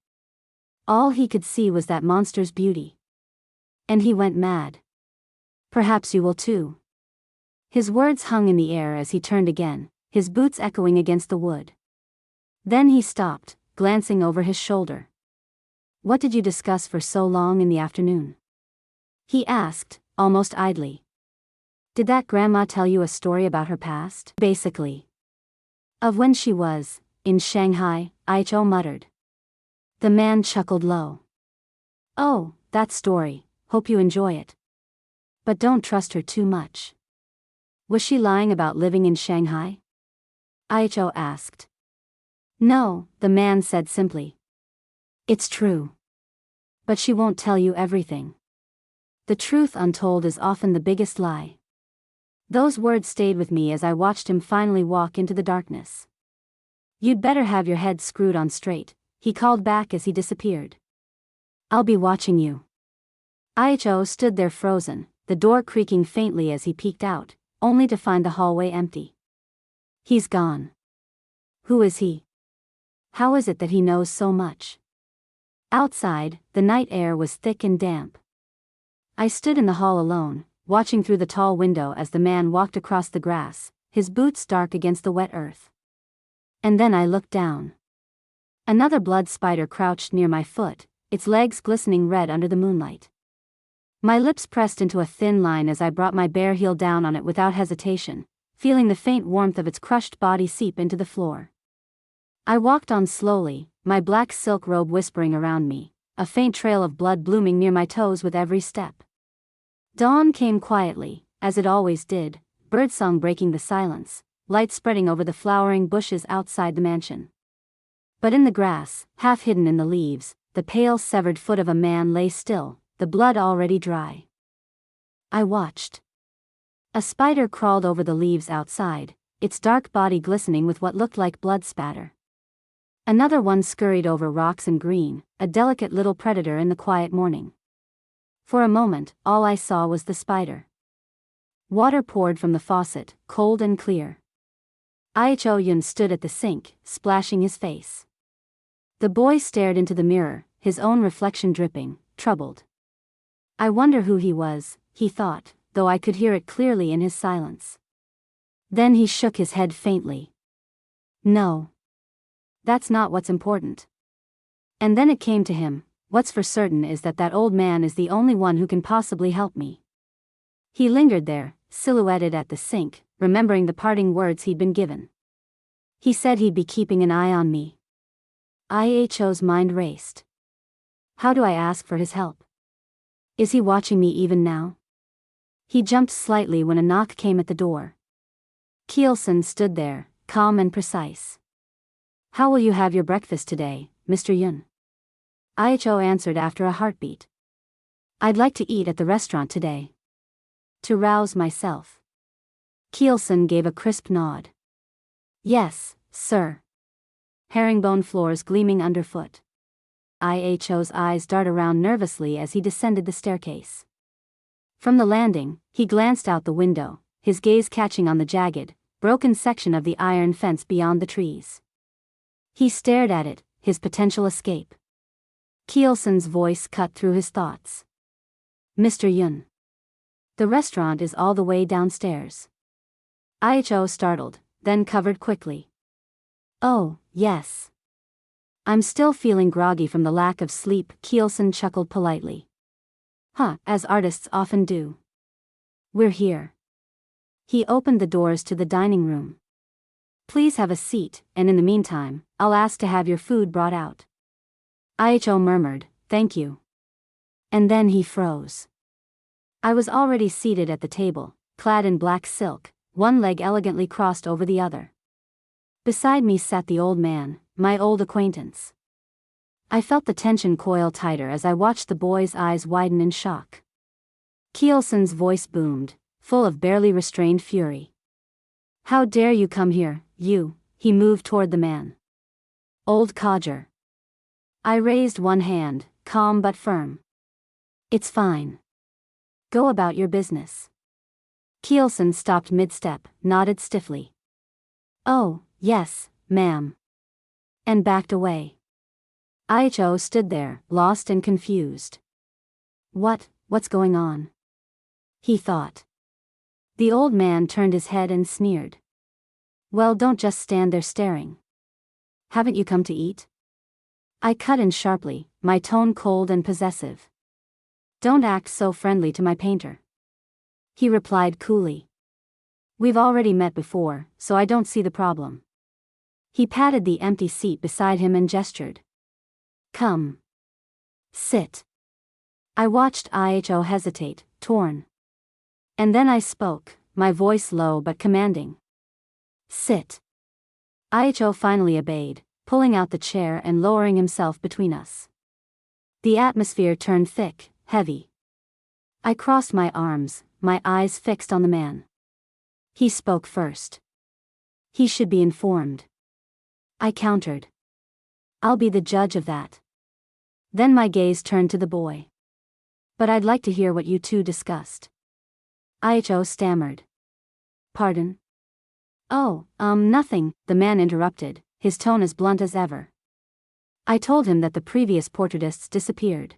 All he could see was that monster's beauty. And he went mad. Perhaps you will too. His words hung in the air as he turned again, his boots echoing against the wood. Then he stopped, glancing over his shoulder. What did you discuss for so long in the afternoon? He asked, almost idly. Did that grandma tell you a story about her past? Basically. Of when she was, in Shanghai, Iho muttered. The man chuckled low. Oh, that story, hope you enjoy it. But don't trust her too much. Was she lying about living in Shanghai? Iho asked. No, the man said simply. It's true. But she won't tell you everything. The truth untold is often the biggest lie. Those words stayed with me as I watched him finally walk into the darkness. You'd better have your head screwed on straight, he called back as he disappeared. I'll be watching you. Iho stood there frozen, the door creaking faintly as he peeked out, only to find the hallway empty. He's gone. Who is he? How is it that he knows so much? Outside, the night air was thick and damp. I stood in the hall alone, watching through the tall window as the man walked across the grass, his boots dark against the wet earth. And then I looked down. Another blood spider crouched near my foot, its legs glistening red under the moonlight. My lips pressed into a thin line as I brought my bare heel down on it without hesitation, feeling the faint warmth of its crushed body seep into the floor. I walked on slowly, my black silk robe whispering around me, a faint trail of blood blooming near my toes with every step. Dawn came quietly, as it always did, birdsong breaking the silence, light spreading over the flowering bushes outside the mansion. But in the grass, half hidden in the leaves, the pale severed foot of a man lay still, the blood already dry. I watched. A spider crawled over the leaves outside, its dark body glistening with what looked like blood spatter. Another one scurried over rocks and green, a delicate little predator in the quiet morning. For a moment, all I saw was the spider. Water poured from the faucet, cold and clear. Iho Yun stood at the sink, splashing his face. The boy stared into the mirror, his own reflection dripping, troubled. I wonder who he was, he thought, though I could hear it clearly in his silence. Then he shook his head faintly. No. That's not what's important. And then it came to him, what's for certain is that that old man is the only one who can possibly help me. He lingered there, silhouetted at the sink, remembering the parting words he'd been given. He said he'd be keeping an eye on me. Iho's mind raced. How do I ask for his help? Is he watching me even now? He jumped slightly when a knock came at the door. Gyeongseong stood there, calm and precise. How will you have your breakfast today, Mr. Yun? Iho answered after a heartbeat. I'd like to eat at the restaurant today. To rouse myself. Gyeongseong gave a crisp nod. Yes, sir. Herringbone floors gleaming underfoot. Iho's eyes dart around nervously as he descended the staircase. From the landing, he glanced out the window, his gaze catching on the jagged, broken section of the iron fence beyond the trees. He stared at it, his potential escape. Gyeongseong's voice cut through his thoughts. Mr. Yun. The restaurant is all the way downstairs. Iho startled, then covered quickly. Oh, yes. I'm still feeling groggy from the lack of sleep, Gyeongseong chuckled politely. Huh, as artists often do. We're here. He opened the doors to the dining room. Please have a seat, and in the meantime, I'll ask to have your food brought out. Iho murmured, thank you. And then he froze. I was already seated at the table, clad in black silk, one leg elegantly crossed over the other. Beside me sat the old man, my old acquaintance. I felt the tension coil tighter as I watched the boy's eyes widen in shock. Gyeongseong's voice boomed, full of barely restrained fury. How dare you come here, you? He moved toward the man. Old codger. I raised one hand, calm but firm. It's fine. Go about your business. Gyeongseong stopped mid-step, nodded stiffly. Oh, yes, ma'am. And backed away. Iho stood there, lost and confused. What's going on? He thought. The old man turned his head and sneered. Well, don't just stand there staring. Haven't you come to eat? I cut in sharply, my tone cold and possessive. Don't act so friendly to my painter. He replied coolly. We've already met before, so I don't see the problem. He patted the empty seat beside him and gestured. Come. Sit. I watched Iho hesitate, torn. And then I spoke, my voice low but commanding. Sit. Iho finally obeyed, pulling out the chair and lowering himself between us. The atmosphere turned thick, heavy. I crossed my arms, my eyes fixed on the man. He spoke first. He should be informed. I countered. I'll be the judge of that. Then my gaze turned to the boy. But I'd like to hear what you two discussed. Iho stammered. Pardon? Oh, nothing, the man interrupted, his tone as blunt as ever. I told him that the previous portraitists disappeared.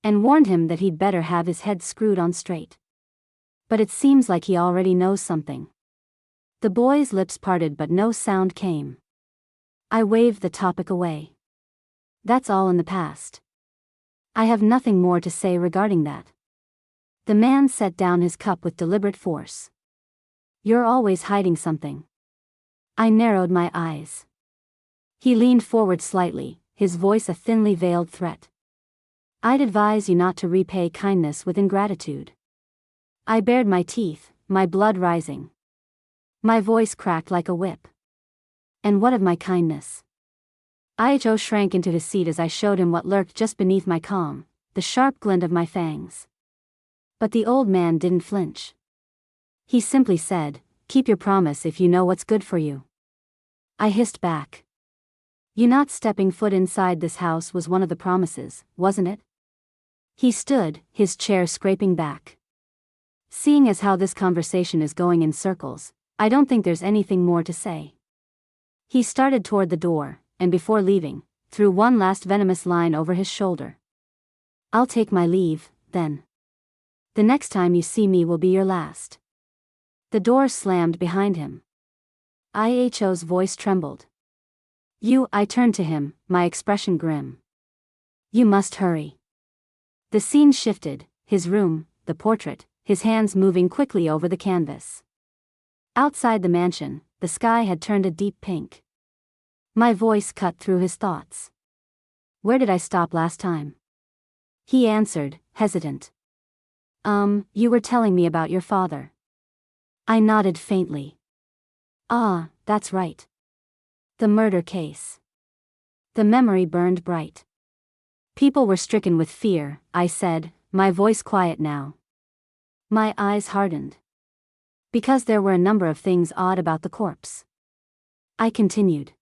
And warned him that he'd better have his head screwed on straight. But it seems like he already knows something. The boy's lips parted but no sound came. I waved the topic away. That's all in the past. I have nothing more to say regarding that. The man set down his cup with deliberate force. You're always hiding something. I narrowed my eyes. He leaned forward slightly, his voice a thinly veiled threat. I'd advise you not to repay kindness with ingratitude. I bared my teeth, my blood rising. My voice cracked like a whip. And what of my kindness? Iho shrank into his seat as I showed him what lurked just beneath my calm, the sharp glint of my fangs. But the old man didn't flinch. He simply said, keep your promise if you know what's good for you. I hissed back. You not stepping foot inside this house was one of the promises, wasn't it? He stood, his chair scraping back. Seeing as how this conversation is going in circles, I don't think there's anything more to say. He started toward the door, and before leaving, threw one last venomous line over his shoulder. I'll take my leave, then. The next time you see me will be your last. The door slammed behind him. Iho's voice trembled. You, I turned to him, my expression grim. You must hurry. The scene shifted, his room, the portrait, his hands moving quickly over the canvas. Outside the mansion, the sky had turned a deep pink. My voice cut through his thoughts. Where did I stop last time? He answered, hesitant. You were telling me about your father. I nodded faintly. Ah, that's right. The murder case. The memory burned bright. People were stricken with fear, I said, my voice quiet now. My eyes hardened. Because there were a number of things odd about the corpse. I continued.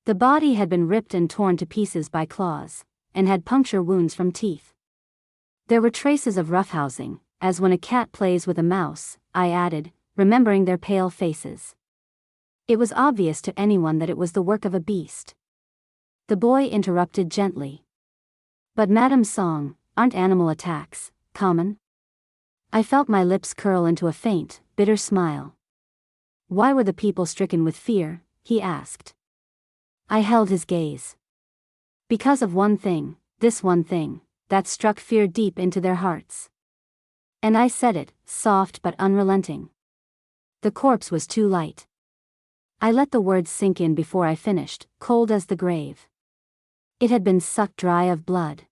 The body had been ripped and torn to pieces by claws, and had puncture wounds from teeth. There were traces of roughhousing, as when a cat plays with a mouse, I added, remembering their pale faces. It was obvious to anyone that it was the work of a beast. The boy interrupted gently. But Madam Song, aren't animal attacks common? I felt my lips curl into a faint, bitter smile. Why were the people stricken with fear? He asked. I held his gaze. Because of one thing, this one thing, that struck fear deep into their hearts. And I said it, soft but unrelenting. The corpse was too light. I let the words sink in before I finished, cold as the grave. It had been sucked dry of blood.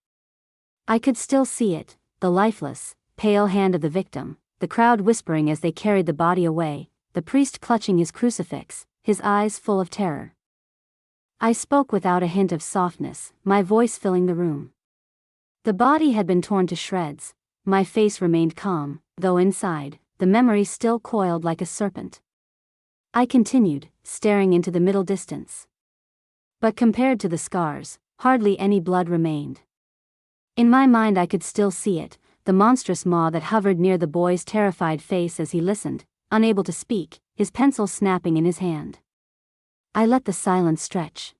I could still see it, the lifeless, pale hand of the victim, the crowd whispering as they carried the body away, the priest clutching his crucifix, his eyes full of terror. I spoke without a hint of softness, my voice filling the room. The body had been torn to shreds, my face remained calm, though inside, the memory still coiled like a serpent. I continued, staring into the middle distance. But compared to the scars, hardly any blood remained. In my mind I could still see it, the monstrous maw that hovered near the boy's terrified face as he listened, unable to speak, his pencil snapping in his hand. I let the silence stretch.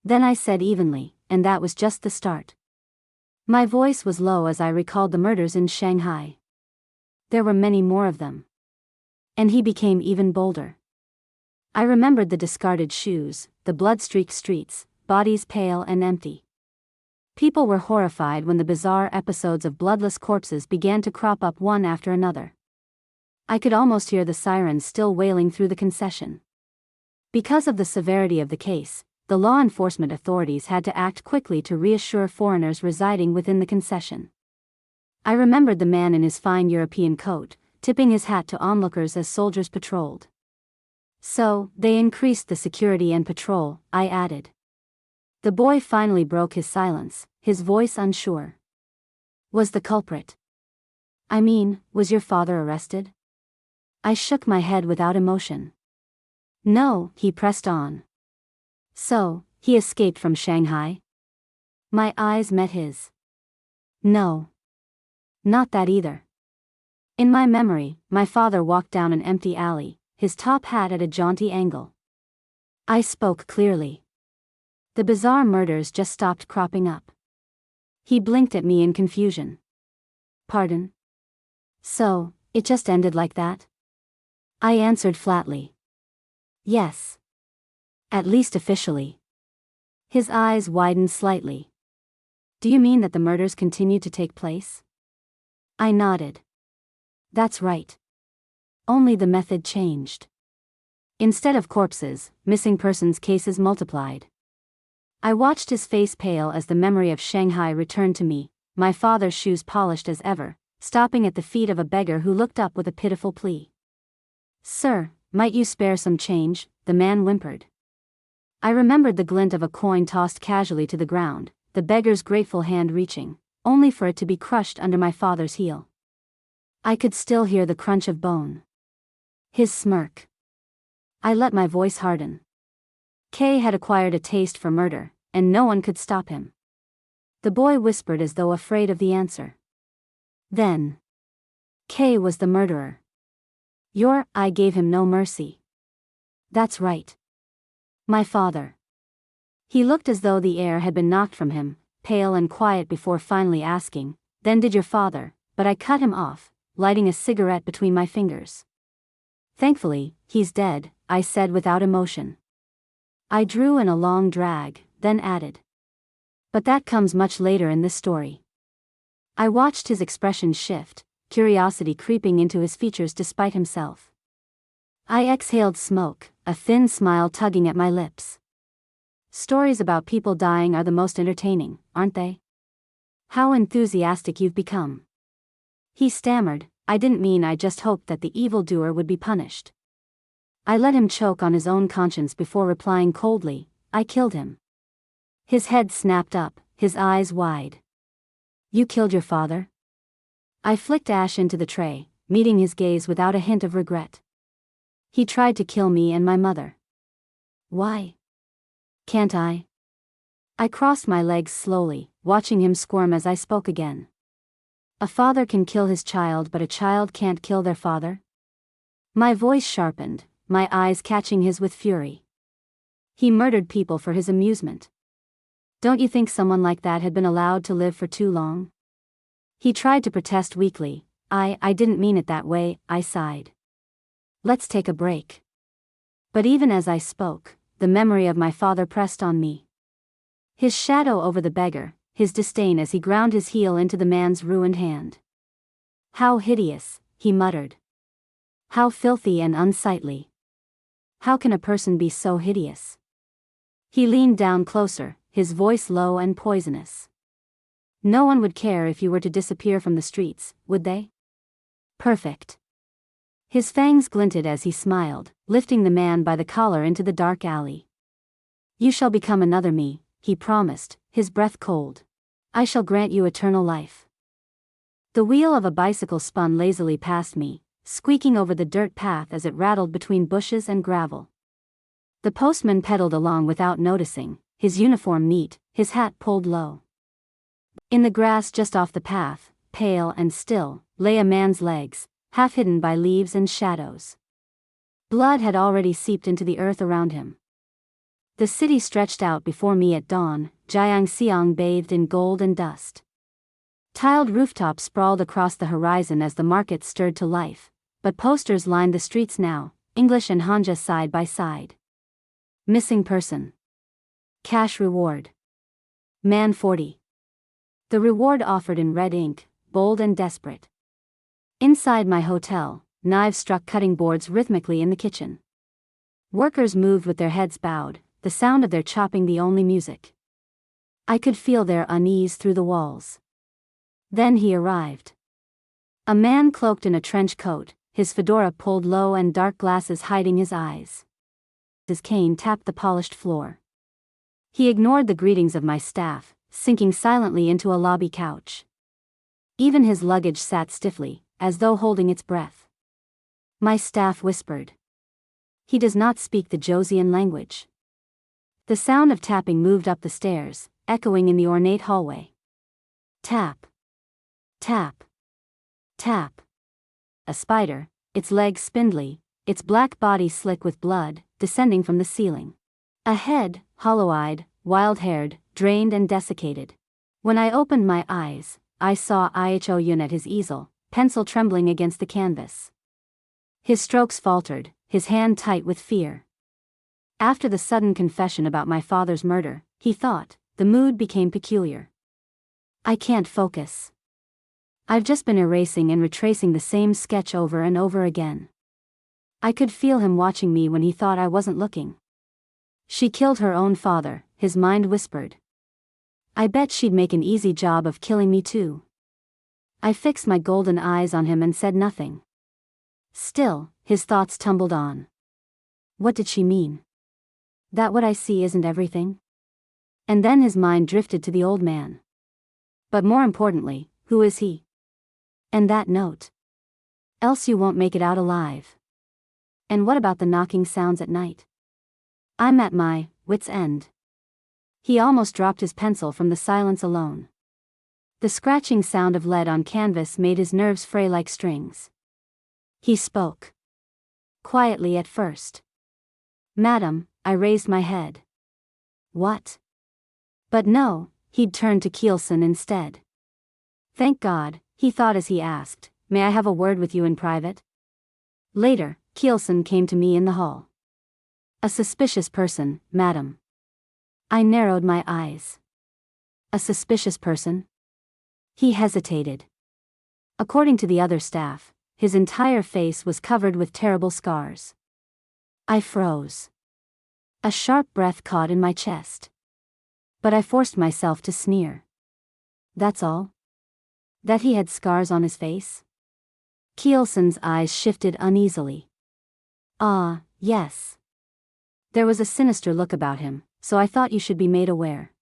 Then I said evenly, and that was just the start. My voice was low as I recalled the murders in Shanghai. There were many more of them. And he became even bolder. I remembered the discarded shoes, the blood-streaked streets, bodies pale and empty. People were horrified when the bizarre episodes of bloodless corpses began to crop up one after another. I could almost hear the sirens still wailing through the concession. Because of the severity of the case, the law enforcement authorities had to act quickly to reassure foreigners residing within the concession. I remembered the man in his fine European coat, tipping his hat to onlookers as soldiers patrolled. So, they increased the security and patrol, I added. The boy finally broke his silence, his voice unsure. Was the culprit? I mean, was your father arrested? I shook my head without emotion. No, he pressed on. So, he escaped from Shanghai? My eyes met his. No. Not that either. In my memory, my father walked down an empty alley, his top hat at a jaunty angle. I spoke clearly. The bizarre murders just stopped cropping up. He blinked at me in confusion. Pardon? So, it just ended like that? I answered flatly. Yes. At least officially. His eyes widened slightly. Do you mean that the murders continued to take place? I nodded. That's right. Only the method changed. Instead of corpses, missing persons cases multiplied. I watched his face pale as the memory of Shanghai returned to me, my father's shoes polished as ever, stopping at the feet of a beggar who looked up with a pitiful plea. Sir, might you spare some change? The man whimpered. I remembered the glint of a coin tossed casually to the ground, the beggar's grateful hand reaching, only for it to be crushed under my father's heel. I could still hear the crunch of bone. His smirk. I let my voice harden. Kay had acquired a taste for murder, and no one could stop him. The boy whispered as though afraid of the answer. Then. Kay was the murderer. I gave him no mercy. That's right. My father. He looked as though the air had been knocked from him, pale and quiet before finally asking, then did your father, but I cut him off, lighting a cigarette between my fingers. Thankfully, he's dead, I said without emotion. I drew in a long drag, then added. But that comes much later in this story. I watched his expression shift, curiosity creeping into his features despite himself. I exhaled smoke, a thin smile tugging at my lips. Stories about people dying are the most entertaining, aren't they? How enthusiastic you've become. He stammered, I didn't mean, I just hoped that the evildoer would be punished. I let him choke on his own conscience before replying coldly, I killed him. His head snapped up, his eyes wide. You killed your father? I flicked ash into the tray, meeting his gaze without a hint of regret. He tried to kill me and my mother. Why? Can't I? I crossed my legs slowly, watching him squirm as I spoke again. A father can kill his child, but a child can't kill their father? My voice sharpened, my eyes catching his with fury. He murdered people for his amusement. Don't you think someone like that had been allowed to live for too long? He tried to protest weakly. I didn't mean it that way, I sighed. Let's take a break. But even as I spoke, the memory of my father pressed on me. His shadow over the beggar, his disdain as he ground his heel into the man's ruined hand. How hideous, he muttered. How filthy and unsightly. How can a person be so hideous? He leaned down closer, his voice low and poisonous. No one would care if you were to disappear from the streets, would they? Perfect. His fangs glinted as he smiled, lifting the man by the collar into the dark alley. You shall become another me, he promised, his breath cold. I shall grant you eternal life. The wheel of a bicycle spun lazily past me, squeaking over the dirt path as it rattled between bushes and gravel. The postman pedaled along without noticing, his uniform neat, his hat pulled low. In the grass just off the path, pale and still, lay a man's legs, half hidden by leaves and shadows. Blood had already seeped into the earth around him. The city stretched out before me at dawn, Gyeongseong bathed in gold and dust. Tiled rooftops sprawled across the horizon as the market stirred to life, but posters lined the streets now, English and Hanja side by side. Missing person. Cash reward. Man 40. The reward offered in red ink, bold and desperate. Inside my hotel, knives struck cutting boards rhythmically in the kitchen. Workers moved with their heads bowed, the sound of their chopping the only music. I could feel their unease through the walls. Then he arrived. A man cloaked in a trench coat, his fedora pulled low and dark glasses hiding his eyes. His cane tapped the polished floor. He ignored the greetings of my staff, sinking silently into a lobby couch. Even his luggage sat stiffly, as though holding its breath. My staff whispered. He does not speak the Joseon language. The sound of tapping moved up the stairs, echoing in the ornate hallway. Tap. Tap. Tap. A spider, its legs spindly, its black body slick with blood, descending from the ceiling. A head, hollow-eyed, wild-haired, drained and desiccated. When I opened my eyes, I saw Iho Yun at his easel, pencil trembling against the canvas. His strokes faltered, his hand tight with fear. After the sudden confession about my father's murder, he thought, the mood became peculiar. I can't focus. I've just been erasing and retracing the same sketch over and over again. I could feel him watching me when he thought I wasn't looking. She killed her own father, his mind whispered. I bet she'd make an easy job of killing me too. I fixed my golden eyes on him and said nothing. Still, his thoughts tumbled on. What did she mean? That what I see isn't everything? And then his mind drifted to the old man. But more importantly, who is he? And that note. Else you won't make it out alive. And what about the knocking sounds at night? I'm at my wit's end. He almost dropped his pencil from the silence alone. The scratching sound of lead on canvas made his nerves fray like strings. He spoke. Quietly at first. Madam, I raised my head. What? But no, he'd turned to Gyeongseong instead. Thank God, he thought as he asked, may I have a word with you in private? Later, Gyeongseong came to me in the hall. A suspicious person, madam. I narrowed my eyes. A suspicious person? He hesitated. According to the other staff, his entire face was covered with terrible scars. I froze. A sharp breath caught in my chest. But I forced myself to sneer. That's all? That he had scars on his face? Gyeongseong's eyes shifted uneasily. Ah, yes. There was a sinister look about him, so I thought you should be made aware.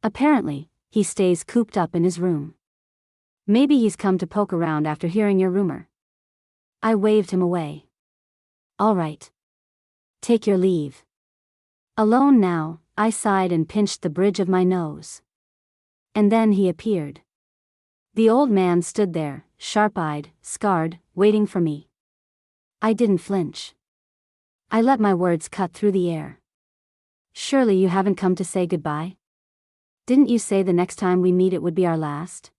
Apparently, he stays cooped up in his room. Maybe he's come to poke around after hearing your rumor. I waved him away. All right. Take your leave. Alone now, I sighed and pinched the bridge of my nose. And then he appeared. The old man stood there, sharp-eyed, scarred, waiting for me. I didn't flinch. I let my words cut through the air. Surely you haven't come to say goodbye? Didn't you say the next time we meet it would be our last?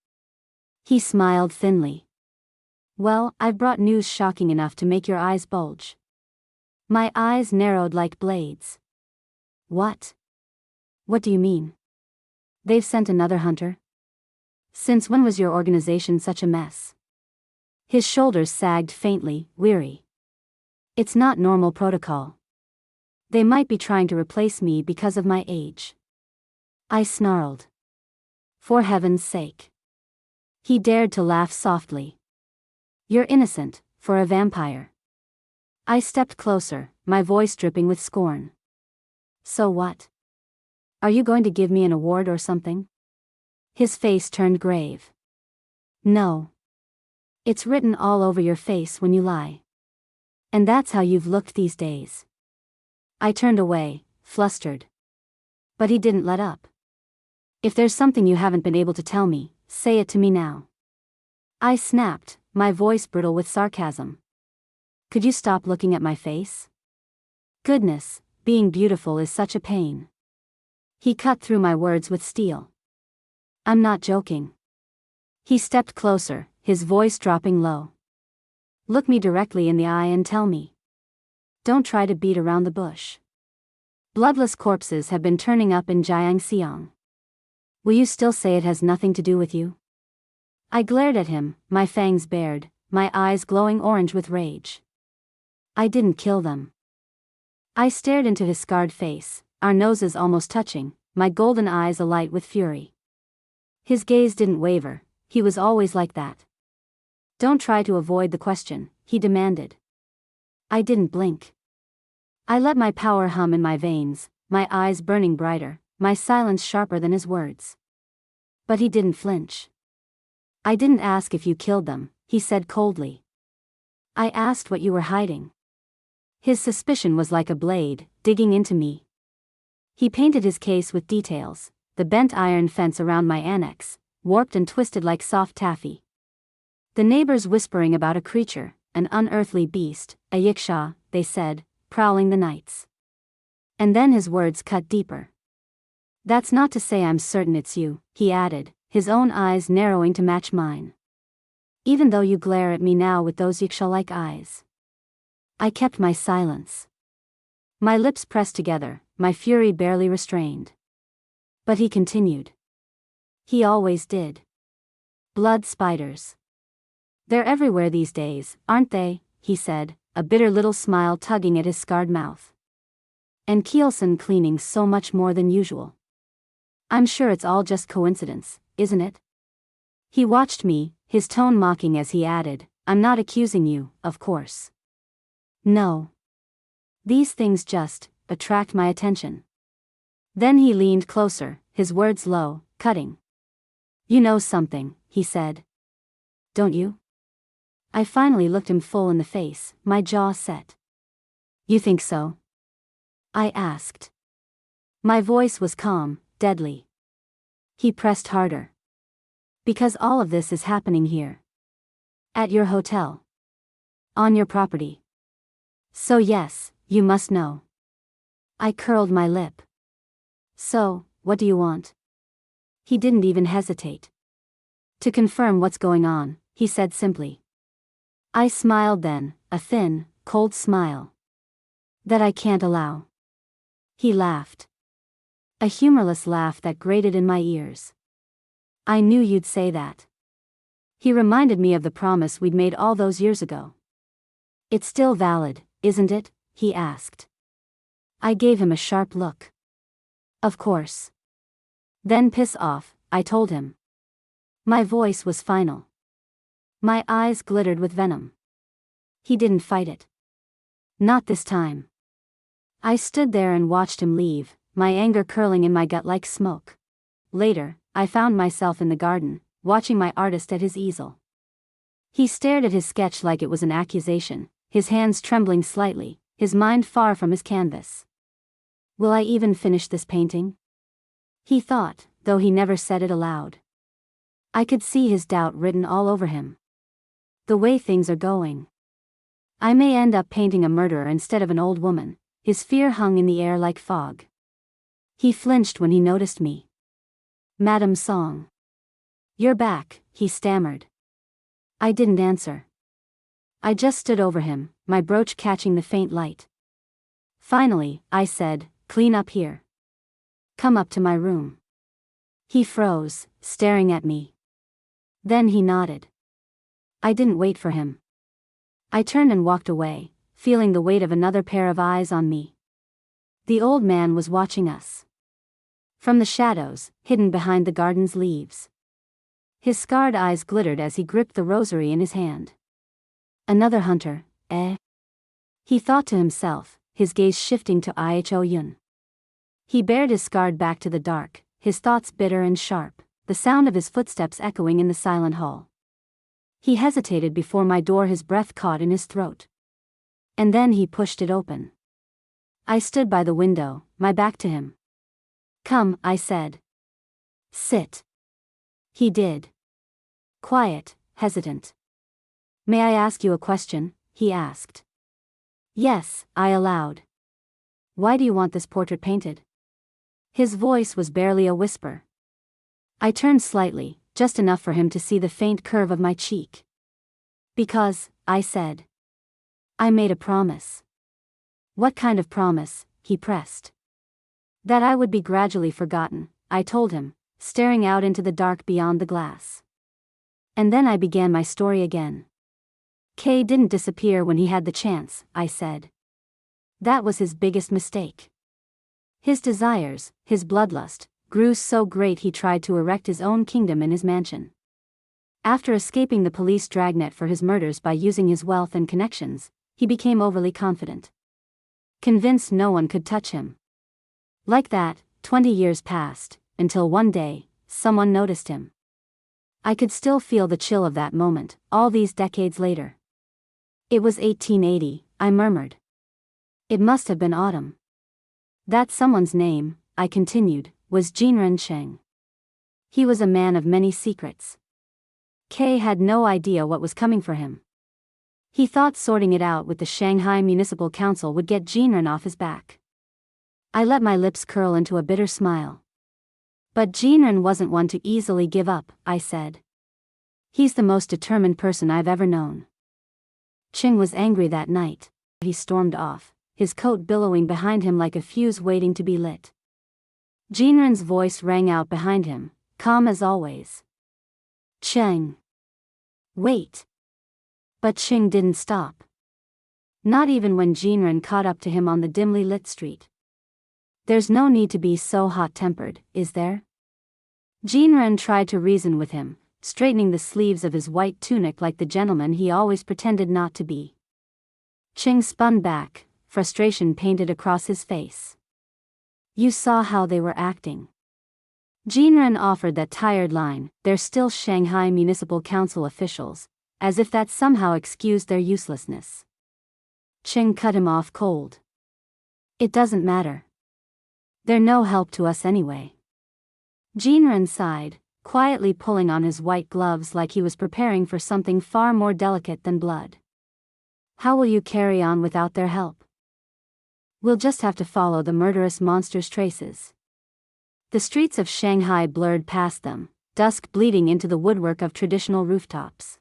He smiled thinly. Well, I've brought news shocking enough to make your eyes bulge. My eyes narrowed like blades. What? What do you mean? They've sent another hunter? Since when was your organization such a mess? His shoulders sagged faintly, weary. It's not normal protocol. They might be trying to replace me because of my age. I snarled. For heaven's sake. He dared to laugh softly. You're innocent, for a vampire. I stepped closer, my voice dripping with scorn. So what? Are you going to give me an award or something? His face turned grave. No. It's written all over your face when you lie. And that's how you've looked these days. I turned away, flustered. But he didn't let up. If there's something you haven't been able to tell me, say it to me now. I snapped, my voice brittle with sarcasm. Could you stop looking at my face? Goodness, being beautiful is such a pain. He cut through my words with steel. I'm not joking. He stepped closer, his voice dropping low. Look me directly in the eye and tell me. Don't try to beat around the bush. Bloodless corpses have been turning up in Gyeongseong. Will you still say it has nothing to do with you? I glared at him, my fangs bared, my eyes glowing orange with rage. I didn't kill them. I stared into his scarred face, our noses almost touching, my golden eyes alight with fury. His gaze didn't waver, he was always like that. Don't try to avoid the question, he demanded. I didn't blink. I let my power hum in my veins, my eyes burning brighter, my silence sharper than his words. But he didn't flinch. I didn't ask if you killed them, he said coldly. I asked what you were hiding. His suspicion was like a blade, digging into me. He painted his case with details, the bent iron fence around my annex, warped and twisted like soft taffy. The neighbors whispering about a creature, an unearthly beast, a yiksha, they said, prowling the nights. And then his words cut deeper. That's not to say I'm certain it's you, he added, his own eyes narrowing to match mine. Even though you glare at me now with those yiksha-like eyes. I kept my silence. My lips pressed together, my fury barely restrained. But he continued. He always did. Blood spiders. They're everywhere these days, aren't they? He said, a bitter little smile tugging at his scarred mouth. And Gyeongseong cleaning so much more than usual. I'm sure it's all just coincidence, isn't it? He watched me, his tone mocking as he added, I'm not accusing you, of course. No. These things just attract my attention. Then he leaned closer, his words low, cutting. You know something, he said. Don't you? I finally looked him full in the face, my jaw set. You think so? I asked. My voice was calm, deadly. He pressed harder. Because all of this is happening here. At your hotel. On your property. So yes, you must know. I curled my lip. So, what do you want? He didn't even hesitate. To confirm what's going on, he said simply. I smiled then, a thin, cold smile. That I can't allow. He laughed. A humorless laugh that grated in my ears. I knew you'd say that. He reminded me of the promise we'd made all those years ago. It's still valid, isn't it? He asked. I gave him a sharp look. Of course. Then piss off, I told him. My voice was final. My eyes glittered with venom. He didn't fight it. Not this time. I stood there and watched him leave, my anger curling in my gut like smoke. Later, I found myself in the garden, watching my artist at his easel. He stared at his sketch like it was an accusation, his hands trembling slightly, his mind far from his canvas. Will I even finish this painting? He thought, though he never said it aloud. I could see his doubt written all over him. The way things are going. I may end up painting a murderer instead of an old woman. His fear hung in the air like fog. He flinched when he noticed me. Madam Song. You're back, he stammered. I didn't answer. I just stood over him, my brooch catching the faint light. Finally, I said, clean up here. Come up to my room. He froze, staring at me. Then he nodded. I didn't wait for him. I turned and walked away, feeling the weight of another pair of eyes on me. The old man was watching us. From the shadows, hidden behind the garden's leaves. His scarred eyes glittered as he gripped the rosary in his hand. Another hunter, eh? He thought to himself, his gaze shifting to Iho Yun. He bared his scarred back to the dark, his thoughts bitter and sharp, the sound of his footsteps echoing in the silent hall. He hesitated before my door, his breath caught in his throat. And then he pushed it open. I stood by the window, my back to him. Come, I said. Sit. He did. Quiet, hesitant. May I ask you a question? He asked. Yes, I allowed. Why do you want this portrait painted? His voice was barely a whisper. I turned slightly, just enough for him to see the faint curve of my cheek. Because, I said. I made a promise. What kind of promise? He pressed. That I would be gradually forgotten, I told him, staring out into the dark beyond the glass. And then I began my story again. Kay didn't disappear when he had the chance, I said. That was his biggest mistake. His desires, his bloodlust, grew so great he tried to erect his own kingdom in his mansion. After escaping the police dragnet for his murders by using his wealth and connections, he became overly confident. Convinced no one could touch him. Like that, 20 years passed, until one day, someone noticed him. I could still feel the chill of that moment, all these decades later. It was 1880, I murmured. It must have been autumn. That someone's name, I continued, was Jinren Cheng. He was a man of many secrets. Kay had no idea what was coming for him. He thought sorting it out with the Shanghai Municipal Council would get Jinren off his back. I let my lips curl into a bitter smile. But Jinren wasn't one to easily give up, I said. He's the most determined person I've ever known. Cheng was angry that night. He stormed off, his coat billowing behind him like a fuse waiting to be lit. Jinren's voice rang out behind him, calm as always. Cheng. Wait. But Cheng didn't stop. Not even when Jinren caught up to him on the dimly lit street. There's no need to be so hot-tempered, is there? Jinren tried to reason with him, straightening the sleeves of his white tunic like the gentleman he always pretended not to be. Cheng spun back, frustration painted across his face. You saw how they were acting. Jinren offered that tired line, they're still Shanghai Municipal Council officials, as if that somehow excused their uselessness. Cheng cut him off cold. It doesn't matter. They're no help to us anyway. Jinren sighed, quietly pulling on his white gloves like he was preparing for something far more delicate than blood. How will you carry on without their help? We'll just have to follow the murderous monster's traces. The streets of Shanghai blurred past them, dusk bleeding into the woodwork of traditional rooftops.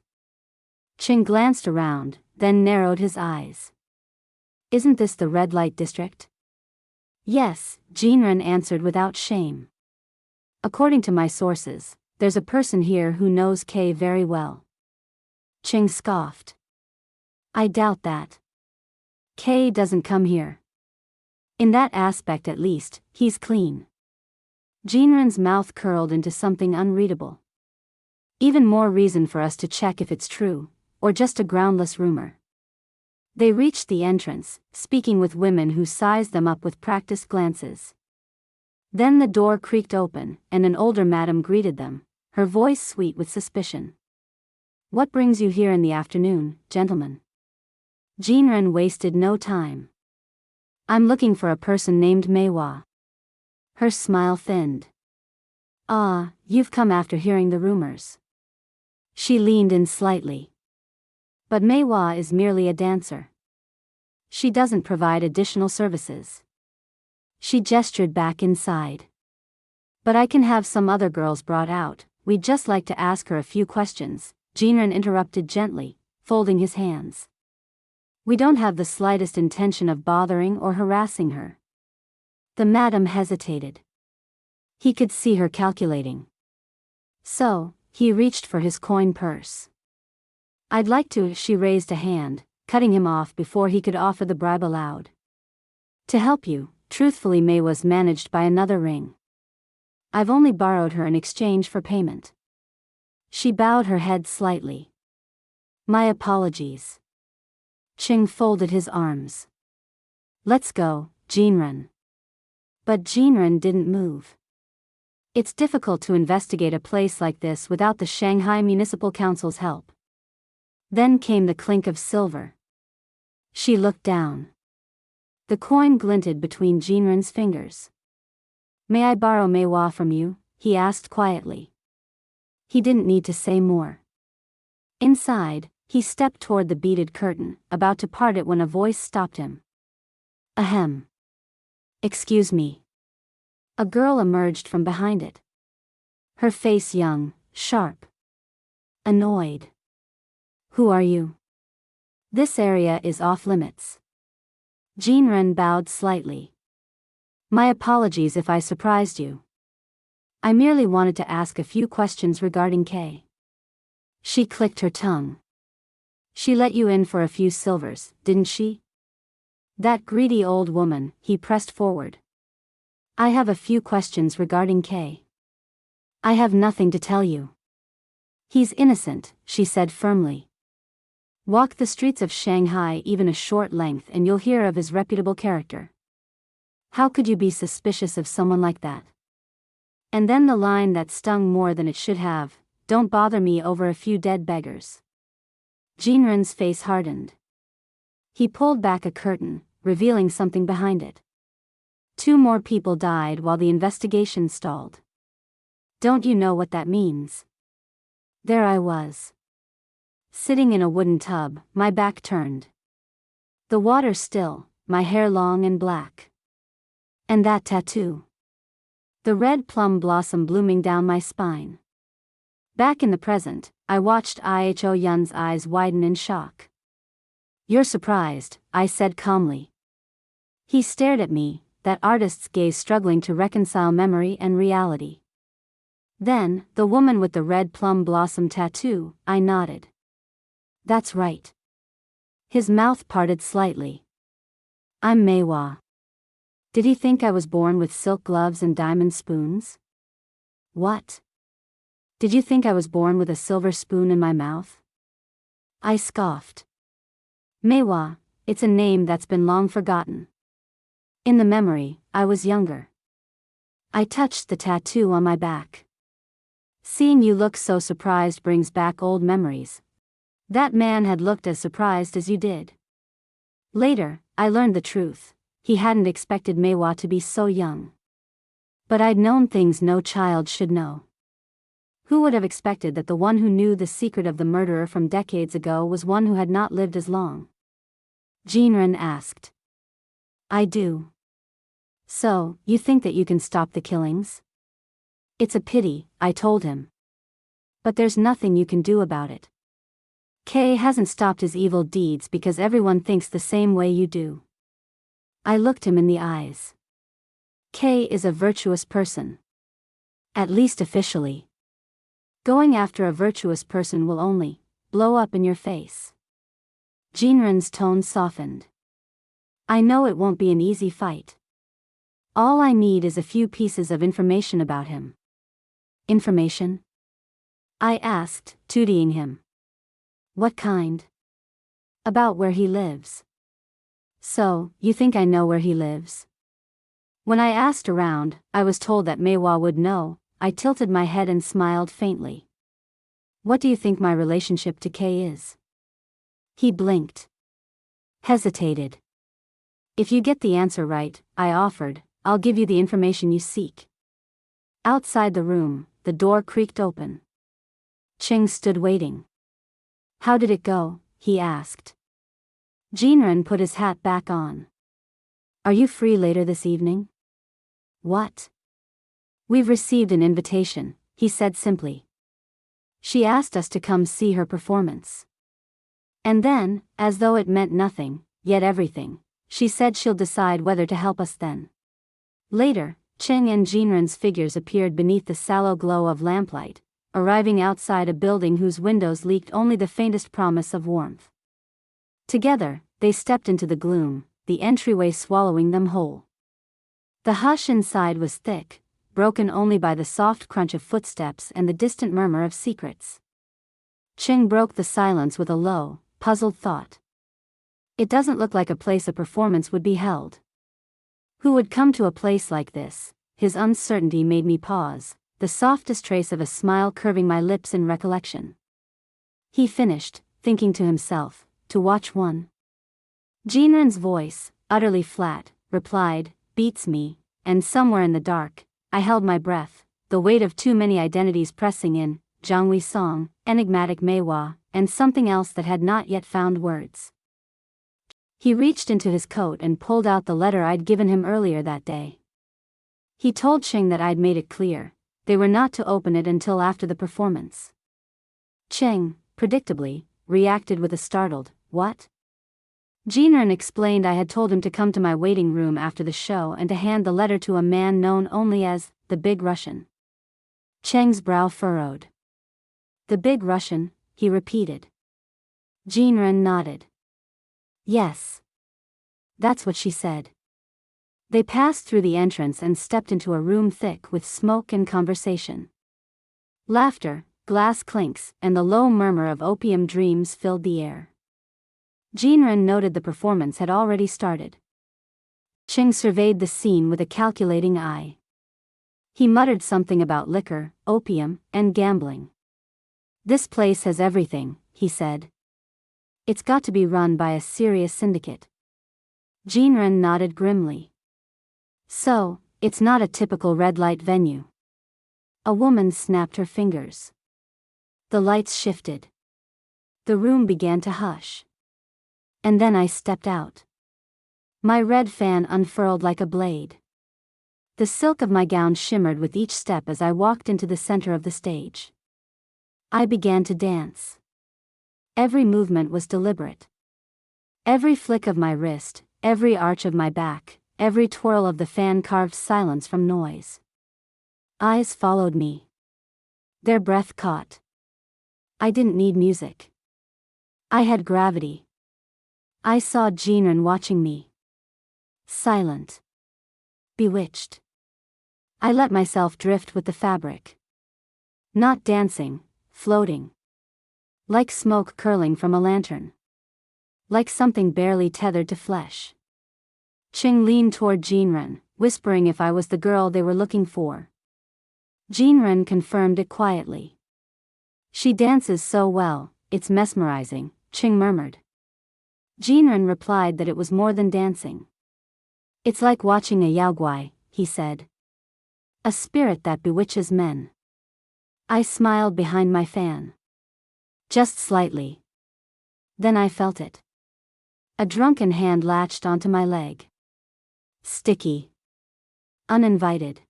Cheng glanced around, then narrowed his eyes. Isn't this the red light district? Yes, Jinren answered without shame. According to my sources, there's a person here who knows Kay very well. Ching scoffed. I doubt that. Kay doesn't come here. In that aspect at least, he's clean. Jinren's mouth curled into something unreadable. Even more reason for us to check if it's true, or just a groundless rumor. They reached the entrance, speaking with women who sized them up with practiced glances. Then the door creaked open, and an older madam greeted them, her voice sweet with suspicion. What brings you here in the afternoon, gentlemen? Jinren wasted no time. I'm looking for a person named Manhwa. Her smile thinned. Ah, you've come after hearing the rumors. She leaned in slightly. But Manhwa is merely a dancer. She doesn't provide additional services. She gestured back inside. But I can have some other girls brought out, we'd just like to ask her a few questions, Jinren interrupted gently, folding his hands. We don't have the slightest intention of bothering or harassing her. The madam hesitated. He could see her calculating. So, he reached for his coin purse. I'd like to, she raised a hand, cutting him off before he could offer the bribe aloud. To help you, truthfully May was managed by another ring. I've only borrowed her in exchange for payment. She bowed her head slightly. My apologies. Ching folded his arms. Let's go, Jinren. But Jinren didn't move. It's difficult to investigate a place like this without the Shanghai Municipal Council's help. Then came the clink of silver. She looked down. The coin glinted between Jinren's fingers. May I borrow Manhwa from you? He asked quietly. He didn't need to say more. Inside, he stepped toward the beaded curtain, about to part it when a voice stopped him. Ahem. Excuse me. A girl emerged from behind it. Her face young, sharp. Annoyed. Who are you? This area is off limits. Jinren bowed slightly. My apologies if I surprised you. I merely wanted to ask a few questions regarding Kay. She clicked her tongue. She let you in for a few silvers, didn't she? That greedy old woman, he pressed forward. I have a few questions regarding Kay. I have nothing to tell you. He's innocent, she said firmly. Walk the streets of Shanghai even a short length and you'll hear of his reputable character. How could you be suspicious of someone like that? And then the line that stung more than it should have, don't bother me over a few dead beggars. Jinren's face hardened. He pulled back a curtain, revealing something behind it. 2 more people died while the investigation stalled. Don't you know what that means? There I was. Sitting in a wooden tub, my back turned. The water still, my hair long and black. And that tattoo. The red plum blossom blooming down my spine. Back in the present, I watched Iho Yun's eyes widen in shock. You're surprised, I said calmly. He stared at me, that artist's gaze struggling to reconcile memory and reality. Then, the woman with the red plum blossom tattoo, I nodded. That's right. His mouth parted slightly. I'm Manhwa. Did he think I was born with silk gloves and diamond spoons? What? Did you think I was born with a silver spoon in my mouth? I scoffed. Manhwa, it's a name that's been long forgotten. In the memory, I was younger. I touched the tattoo on my back. Seeing you look so surprised brings back old memories. That man had looked as surprised as you did. Later, I learned the truth. He hadn't expected Manhwa to be so young. But I'd known things no child should know. Who would have expected that the one who knew the secret of the murderer from decades ago was one who had not lived as long? Jinren asked. I do. So, you think that you can stop the killings? It's a pity, I told him. But there's nothing you can do about it. Kay hasn't stopped his evil deeds because everyone thinks the same way you do. I looked him in the eyes. K is a virtuous person. At least officially. Going after a virtuous person will only blow up in your face. Jinren's tone softened. I know it won't be an easy fight. All I need is a few pieces of information about him. Information? I asked, tutoring him. What kind? About where he lives. So, you think I know where he lives? When I asked around, I was told that Manhwa would know. I tilted my head and smiled faintly. What do you think my relationship to K is? He blinked. Hesitated. If you get the answer right, I offered, I'll give you the information you seek. Outside the room, the door creaked open. Ching stood waiting. How did it go? He asked. Jinren put his hat back on. Are you free later this evening? What? We've received an invitation, he said simply. She asked us to come see her performance. And then, as though it meant nothing, yet everything, she said she'll decide whether to help us then. Later, Ching and Jinren's figures appeared beneath the sallow glow of lamplight, arriving outside a building whose windows leaked only the faintest promise of warmth. Together, they stepped into the gloom, the entryway swallowing them whole. The hush inside was thick, broken only by the soft crunch of footsteps and the distant murmur of secrets. Ching broke the silence with a low, puzzled thought. It doesn't look like a place a performance would be held. Who would come to a place like this? His uncertainty made me pause, the softest trace of a smile curving my lips in recollection. He finished, thinking to himself, to watch one. Jinren's voice, utterly flat, replied, beats me, and somewhere in the dark, I held my breath, the weight of too many identities pressing in, Jeonghwa Song, enigmatic Manhwa, and something else that had not yet found words. He reached into his coat and pulled out the letter I'd given him earlier that day. He told Ching that I'd made it clear, they were not to open it until after the performance. Ching, predictably, reacted with a startled, what? Jinren explained I had told him to come to my waiting room after the show and to hand the letter to a man known only as the Big Russian. Cheng's brow furrowed. The Big Russian, he repeated. Jinren nodded. Yes. That's what she said. They passed through the entrance and stepped into a room thick with smoke and conversation. Laughter, glass clinks, and the low murmur of opium dreams filled the air. Jinren noted the performance had already started. Ching surveyed the scene with a calculating eye. He muttered something about liquor, opium, and gambling. This place has everything, he said. It's got to be run by a serious syndicate. Jinren nodded grimly. So, it's not a typical red light venue. A woman snapped her fingers. The lights shifted. The room began to hush. And then I stepped out. My red fan unfurled like a blade. The silk of my gown shimmered with each step as I walked into the center of the stage. I began to dance. Every movement was deliberate. Every flick of my wrist, every arch of my back, every twirl of the fan carved silence from noise. Eyes followed me. Their breath caught. I didn't need music. I had gravity. I saw Jinren watching me. Silent. Bewitched. I let myself drift with the fabric. Not dancing, floating. Like smoke curling from a lantern. Like something barely tethered to flesh. Ching leaned toward Jinren, whispering if I was the girl they were looking for. Jinren confirmed it quietly. She dances so well, it's mesmerizing, Ching murmured. Jinren replied that it was more than dancing. It's like watching a yaoguai, he said. A spirit that bewitches men. I smiled behind my fan. Just slightly. Then I felt it. A drunken hand latched onto my leg. Sticky. Uninvited.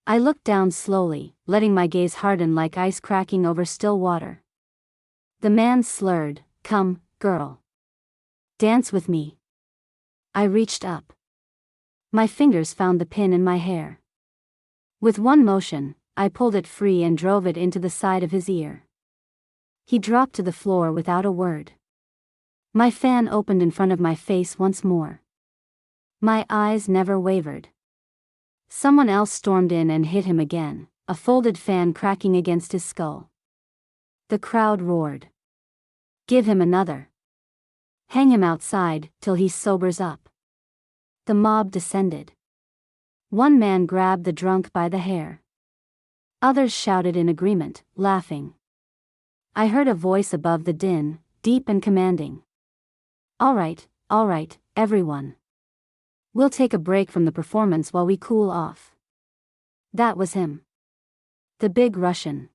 I looked down slowly, letting my gaze harden like ice cracking over still water. The man slurred, "Come, girl. Dance with me." I reached up. My fingers found the pin in my hair. With one motion, I pulled it free and drove it into the side of his ear. He dropped to the floor without a word. My fan opened in front of my face once more. My eyes never wavered. Someone else stormed in and hit him again, a folded fan cracking against his skull. The crowd roared. Give him another. Hang him outside, till he sobers up. The mob descended. One man grabbed the drunk by the hair. Others shouted in agreement, laughing. I heard a voice above the din, deep and commanding. All right, everyone. We'll take a break from the performance while we cool off. That was him. The big Russian.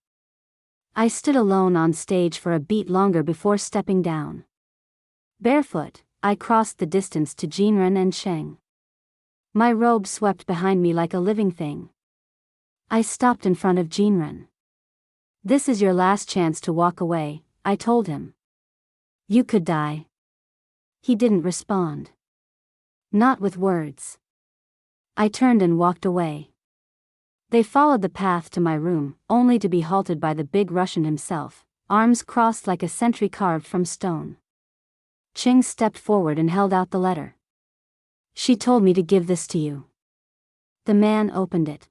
I stood alone on stage for a beat longer before stepping down. Barefoot, I crossed the distance to Jinren and Sheng. My robe swept behind me like a living thing. I stopped in front of Jinren. This is your last chance to walk away, I told him. You could die. He didn't respond. Not with words. I turned and walked away. They followed the path to my room, only to be halted by the big Russian himself, arms crossed like a sentry carved from stone. Ching stepped forward and held out the letter. She told me to give this to you. The man opened it.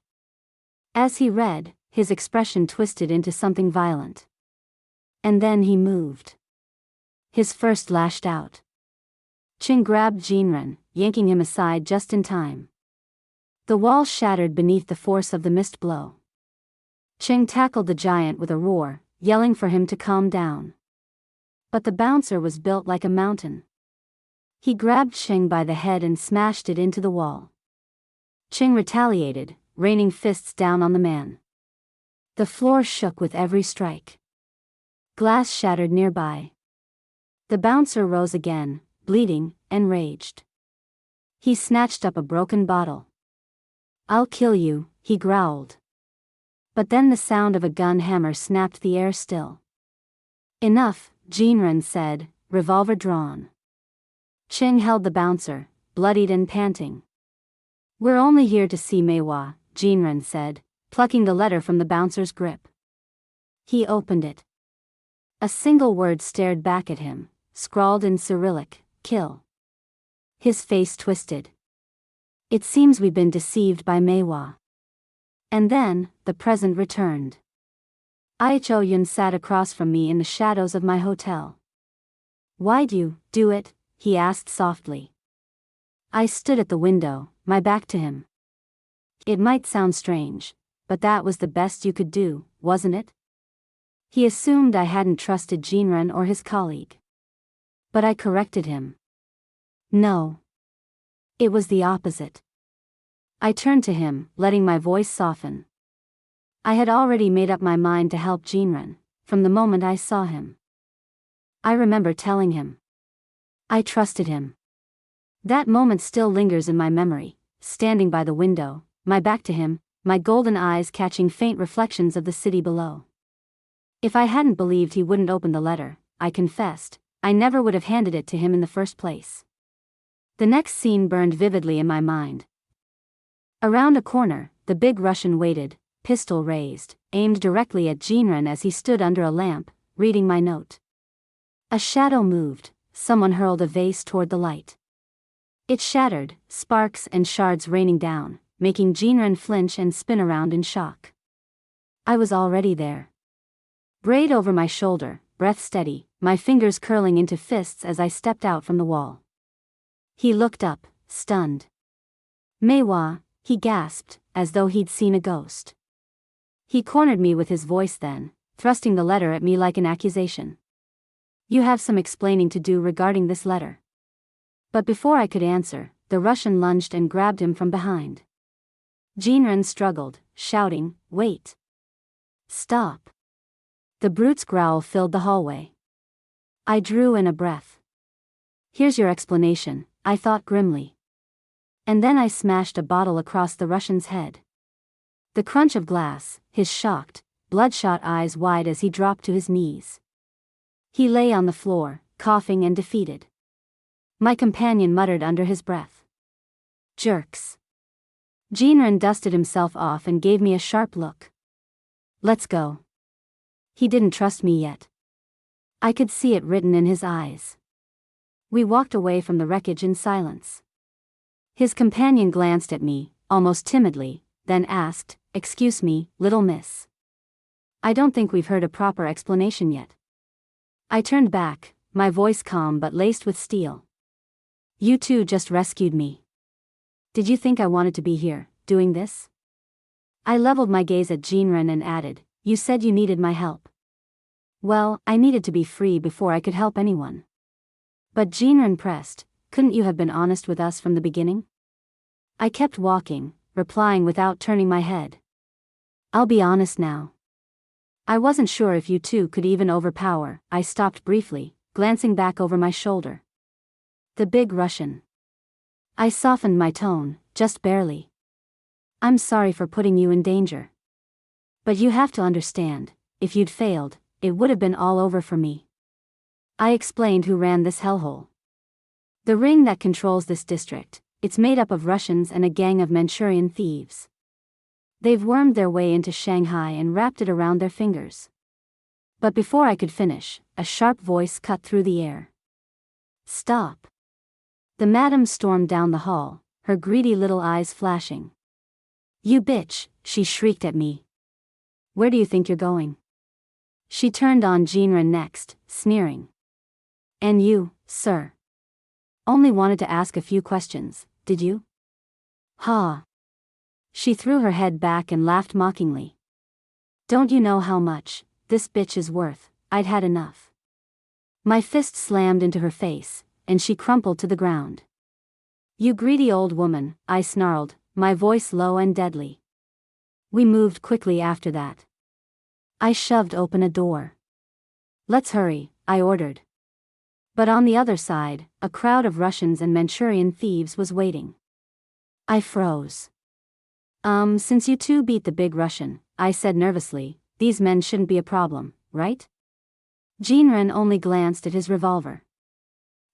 As he read, his expression twisted into something violent. And then he moved. His first lashed out. Ching grabbed Jinren, yanking him aside just in time. The wall shattered beneath the force of the missed blow. Ching tackled the giant with a roar, yelling for him to calm down. But the bouncer was built like a mountain. He grabbed Ching by the head and smashed it into the wall. Ching retaliated, raining fists down on the man. The floor shook with every strike. Glass shattered nearby. The bouncer rose again, bleeding, enraged. He snatched up a broken bottle. I'll kill you, he growled. But then the sound of a gun hammer snapped the air still. Enough, Jinren said, revolver drawn. Ching held the bouncer, bloodied and panting. We're only here to see Manhwa, Jinren said, plucking the letter from the bouncer's grip. He opened it. A single word stared back at him, scrawled in Cyrillic, kill. His face twisted. It seems we've been deceived by Manhwa. And then, the present returned. Iho Yun sat across from me in the shadows of my hotel. Why'd you do it? He asked softly. I stood at the window, my back to him. It might sound strange, but that was the best you could do, wasn't it? He assumed I hadn't trusted Jinren or his colleague. But I corrected him. No. It was the opposite. I turned to him, letting my voice soften. I had already made up my mind to help Jinren, from the moment I saw him. I remember telling him. I trusted him. That moment still lingers in my memory, standing by the window, my back to him, my golden eyes catching faint reflections of the city below. If I hadn't believed he wouldn't open the letter, I confessed, I never would have handed it to him in the first place. The next scene burned vividly in my mind. Around a corner, the big Russian waited, pistol raised, aimed directly at Jinren as he stood under a lamp, reading my note. A shadow moved, someone hurled a vase toward the light. It shattered, sparks and shards raining down, making Jinren flinch and spin around in shock. I was already there. Braid over my shoulder, breath steady, my fingers curling into fists as I stepped out from the wall. He looked up, stunned. Manhwa, he gasped, as though he'd seen a ghost. He cornered me with his voice then, thrusting the letter at me like an accusation. You have some explaining to do regarding this letter. But before I could answer, the Russian lunged and grabbed him from behind. Jinren struggled, shouting, wait. Stop. The brute's growl filled the hallway. I drew in a breath. Here's your explanation, I thought grimly. And then I smashed a bottle across the Russian's head. The crunch of glass, his shocked, bloodshot eyes wide as he dropped to his knees. He lay on the floor, coughing and defeated. My companion muttered under his breath. Jerks. Jinren dusted himself off and gave me a sharp look. Let's go. He didn't trust me yet. I could see it written in his eyes. We walked away from the wreckage in silence. His companion glanced at me, almost timidly, then asked, "Excuse me, little miss. I don't think we've heard a proper explanation yet." I turned back, my voice calm but laced with steel. "You two just rescued me. Did you think I wanted to be here, doing this?" I leveled my gaze at Jinren and added, "You said you needed my help." "Well, I needed to be free before I could help anyone." But Jinren pressed, "Couldn't you have been honest with us from the beginning?" I kept walking, replying without turning my head. "I'll be honest now. I wasn't sure if you two could even overpower." I stopped briefly, glancing back over my shoulder. "The big Russian." I softened my tone, just barely. "I'm sorry for putting you in danger. But you have to understand, if you'd failed, it would have been all over for me." I explained who ran this hellhole. "The ring that controls this district, it's made up of Russians and a gang of Manchurian thieves. They've wormed their way into Shanghai and wrapped it around their fingers." But before I could finish, a sharp voice cut through the air. "Stop." The madam stormed down the hall, her greedy little eyes flashing. "You bitch," she shrieked at me. "Where do you think you're going?" She turned on Jinren next, sneering. "And you, sir? Only wanted to ask a few questions, did you?" "Ha." She threw her head back and laughed mockingly. "Don't you know how much this bitch is worth?" I'd had enough. My fist slammed into her face, and she crumpled to the ground. "You greedy old woman," I snarled, my voice low and deadly. We moved quickly after that. I shoved open a door. "Let's hurry," I ordered. But on the other side, a crowd of Russians and Manchurian thieves was waiting. I froze. Since you two beat the big Russian," I said nervously, "these men shouldn't be a problem, right?" Jinren only glanced at his revolver.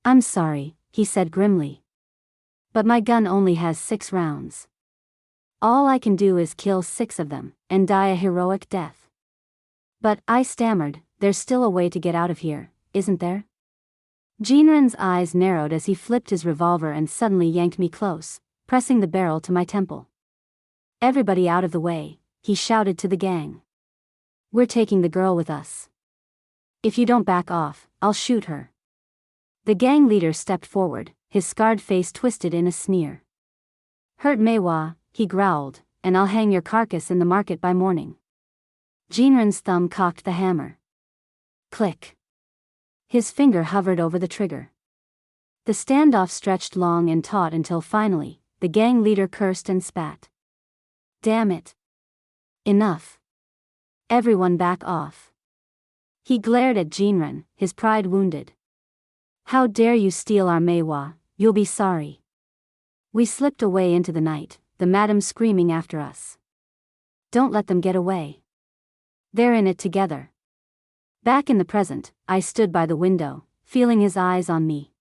"I'm sorry," he said grimly. "But my gun only has 6 rounds. All I can do is kill 6 of them, and die a heroic death." "But," I stammered, "there's still a way to get out of here, isn't there?" Jinren's eyes narrowed as he flipped his revolver and suddenly yanked me close, pressing the barrel to my temple. "Everybody out of the way," he shouted to the gang. "We're taking the girl with us. If you don't back off, I'll shoot her." The gang leader stepped forward, his scarred face twisted in a sneer. "Hurt Manhwa," he growled, "and I'll hang your carcass in the market by morning." Jinren's thumb cocked the hammer. Click. His finger hovered over the trigger. The standoff stretched long and taut until finally, the gang leader cursed and spat. "Damn it. Enough. Everyone back off." He glared at Jinren, his pride wounded. "How dare you steal our Manhwa, you'll be sorry." We slipped away into the night, the madam screaming after us. "Don't let them get away. They're in it together." Back in the present, I stood by the window, feeling his eyes on me.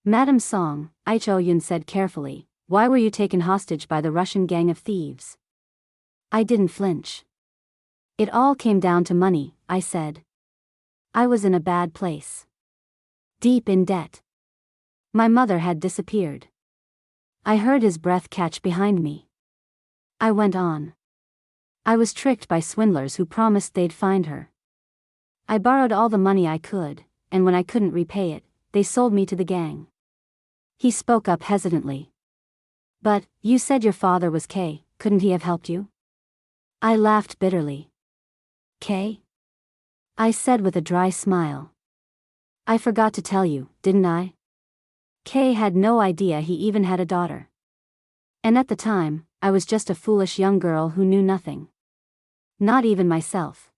"Madam Song," Iho Yun said carefully, "why were you taken hostage by the Russian gang of thieves?" I didn't flinch. "It all came down to money," I said. "I was in a bad place. Deep in debt. My mother had disappeared." I heard his breath catch behind me. I went on. "I was tricked by swindlers who promised they'd find her. I borrowed all the money I could, and when I couldn't repay it, they sold me to the gang." He spoke up hesitantly. "But, you said your father was K, couldn't he have helped you?" I laughed bitterly. "K?" I said with a dry smile. "I forgot to tell you, didn't I? K had no idea he even had a daughter. And at the time, I was just a foolish young girl who knew nothing. Not even myself."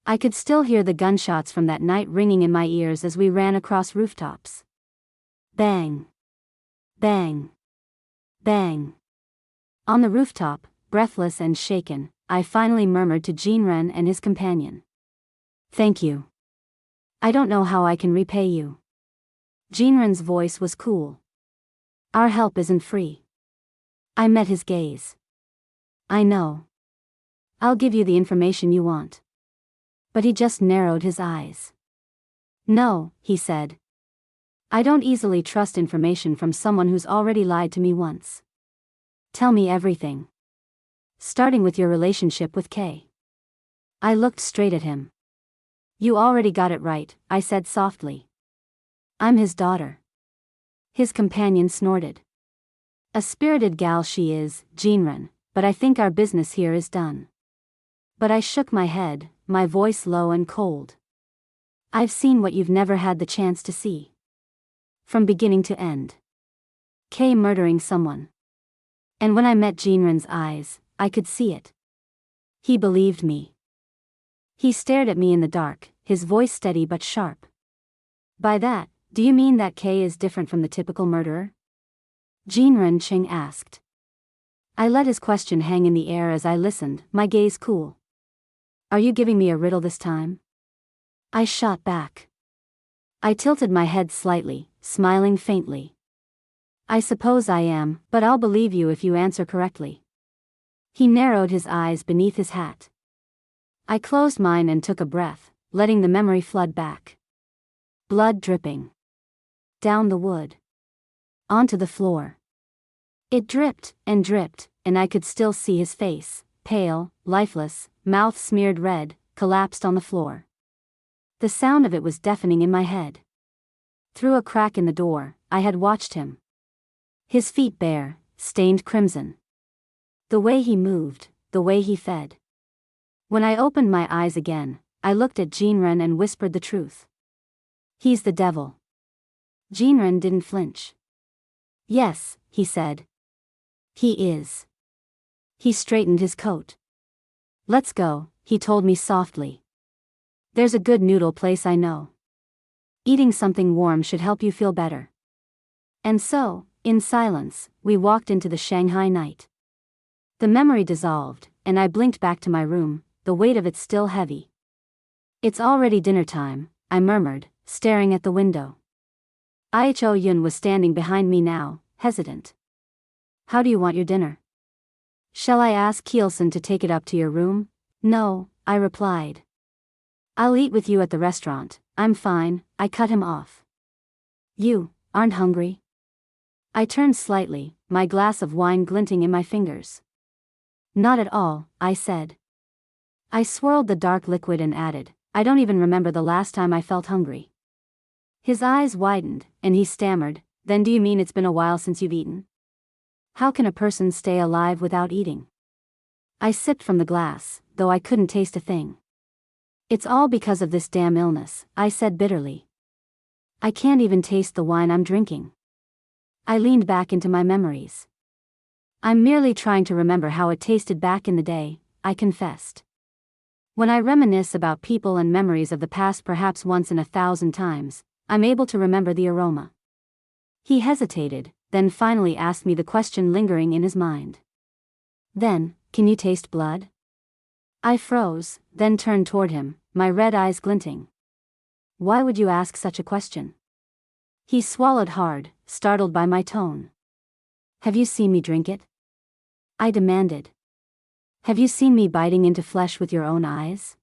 I could still hear the gunshots from that night ringing in my ears as we ran across rooftops. Bang. Bang. Bang. On the rooftop, breathless and shaken, I finally murmured to Jinren and his companion. "Thank you. I don't know how I can repay you." Jinren's voice was cool. "Our help isn't free." I met his gaze. I know. I'll give you the information you want. But he just narrowed his eyes. No, he said. I don't easily trust information from someone who's already lied to me once. Tell me everything. Starting with your relationship with Kay. I looked straight at him. You already got it right, I said softly. I'm his daughter. His companion snorted. A spirited gal she is, Jinren, but I think our business here is done. But I shook my head, my voice low and cold. I've seen what you've never had the chance to see. From beginning to end. Kay murdering someone. And when I met Jinren's eyes, I could see it. He believed me. He stared at me in the dark, his voice steady but sharp. By that, do you mean that Kay is different from the typical murderer? Jinren Ching asked. I let his question hang in the air as I listened, my gaze cool. Are you giving me a riddle this time? I shot back. I tilted my head slightly, smiling faintly. I suppose I am, but I'll believe you if you answer correctly. He narrowed his eyes beneath his hat. I closed mine and took a breath, letting the memory flood back. Blood dripping. Down the wood. Onto the floor. It dripped, and I could still see his face, pale, lifeless, mouth smeared red, collapsed on the floor. The sound of it was deafening in my head. Through a crack in the door, I had watched him. His feet bare, stained crimson. The way he moved, the way he fed. When I opened my eyes again, I looked at Jinren and whispered the truth. He's the devil. Jinren didn't flinch. Yes, he said. He is. He straightened his coat. Let's go, he told me softly. There's a good noodle place I know. Eating something warm should help you feel better. And so, in silence, we walked into the Shanghai night. The memory dissolved, and I blinked back to my room, the weight of it still heavy. It's already dinner time, I murmured, staring at the window. Iho Yun was standing behind me now, hesitant. How do you want your dinner? Shall I ask Gyeongseong to take it up to your room? No, I replied. I'll eat with you at the restaurant, I'm fine, I cut him off. You aren't hungry? I turned slightly, my glass of wine glinting in my fingers. Not at all, I said. I swirled the dark liquid and added, I don't even remember the last time I felt hungry. His eyes widened, and he stammered, then do you mean it's been a while since you've eaten? How can a person stay alive without eating? I sipped from the glass, though I couldn't taste a thing. It's all because of this damn illness, I said bitterly. I can't even taste the wine I'm drinking. I leaned back into my memories. I'm merely trying to remember how it tasted back in the day, I confessed. When I reminisce about people and memories of the past perhaps once in 1,000 times, I'm able to remember the aroma. He hesitated, then finally asked me the question lingering in his mind. Then, can you taste blood? I froze, then turned toward him, my red eyes glinting. Why would you ask such a question? He swallowed hard, startled by my tone. Have you seen me drink it? I demanded. Have you seen me biting into flesh with your own eyes?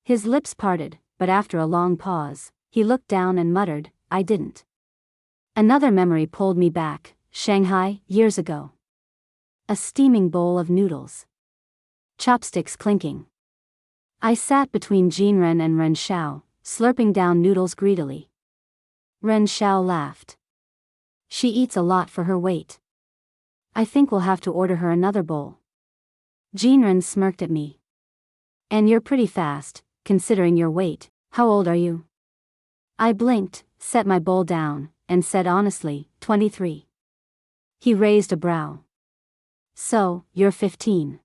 His lips parted, but after a long pause, he looked down and muttered, I didn't. Another memory pulled me back, Shanghai, years ago. A steaming bowl of noodles. Chopsticks clinking. I sat between Jinren and Ren Xiao, slurping down noodles greedily. Ren Xiao laughed. She eats a lot for her weight. I think we'll have to order her another bowl. Jinren smirked at me. And you're pretty fast, considering your weight. How old are you? I blinked, set my bowl down, and said honestly, 23. He raised a brow. So, you're 15.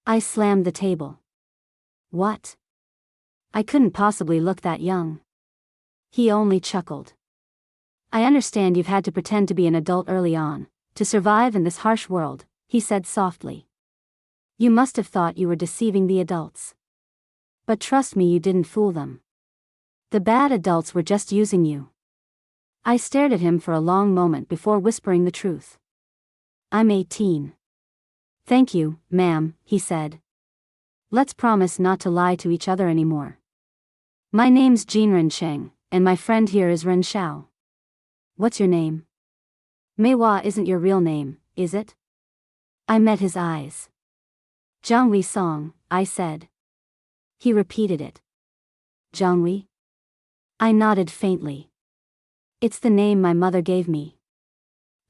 I slammed the table. What? I couldn't possibly look that young. He only chuckled. I understand you've had to pretend to be an adult early on, to survive in this harsh world, he said softly. You must have thought you were deceiving the adults. But trust me, you didn't fool them. The bad adults were just using you. I stared at him for a long moment before whispering the truth. I'm 18. Thank you, ma'am, he said. Let's promise not to lie to each other anymore. My name's Jinren Cheng, and my friend here is Ren Xiao. What's your name? Manhwa isn't your real name, is it? I met his eyes. Jeonghwa Song, I said. He repeated it. Jeonghwa? I nodded faintly. It's the name my mother gave me.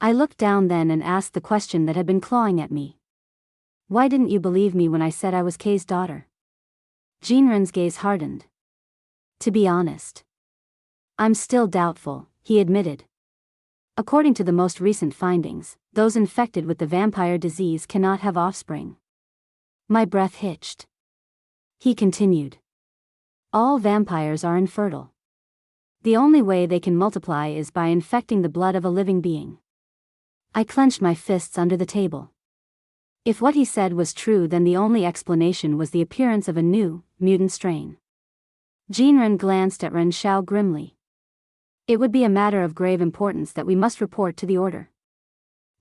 I looked down then and asked the question that had been clawing at me. Why didn't you believe me when I said I was Kay's daughter? Jinren's gaze hardened. To be honest, I'm still doubtful, he admitted. According to the most recent findings, those infected with the vampire disease cannot have offspring. My breath hitched. He continued. All vampires are infertile. The only way they can multiply is by infecting the blood of a living being. I clenched my fists under the table. If what he said was true, then the only explanation was the appearance of a new, mutant strain. Jinren glanced at Ren Xiao grimly. It would be a matter of grave importance that we must report to the order.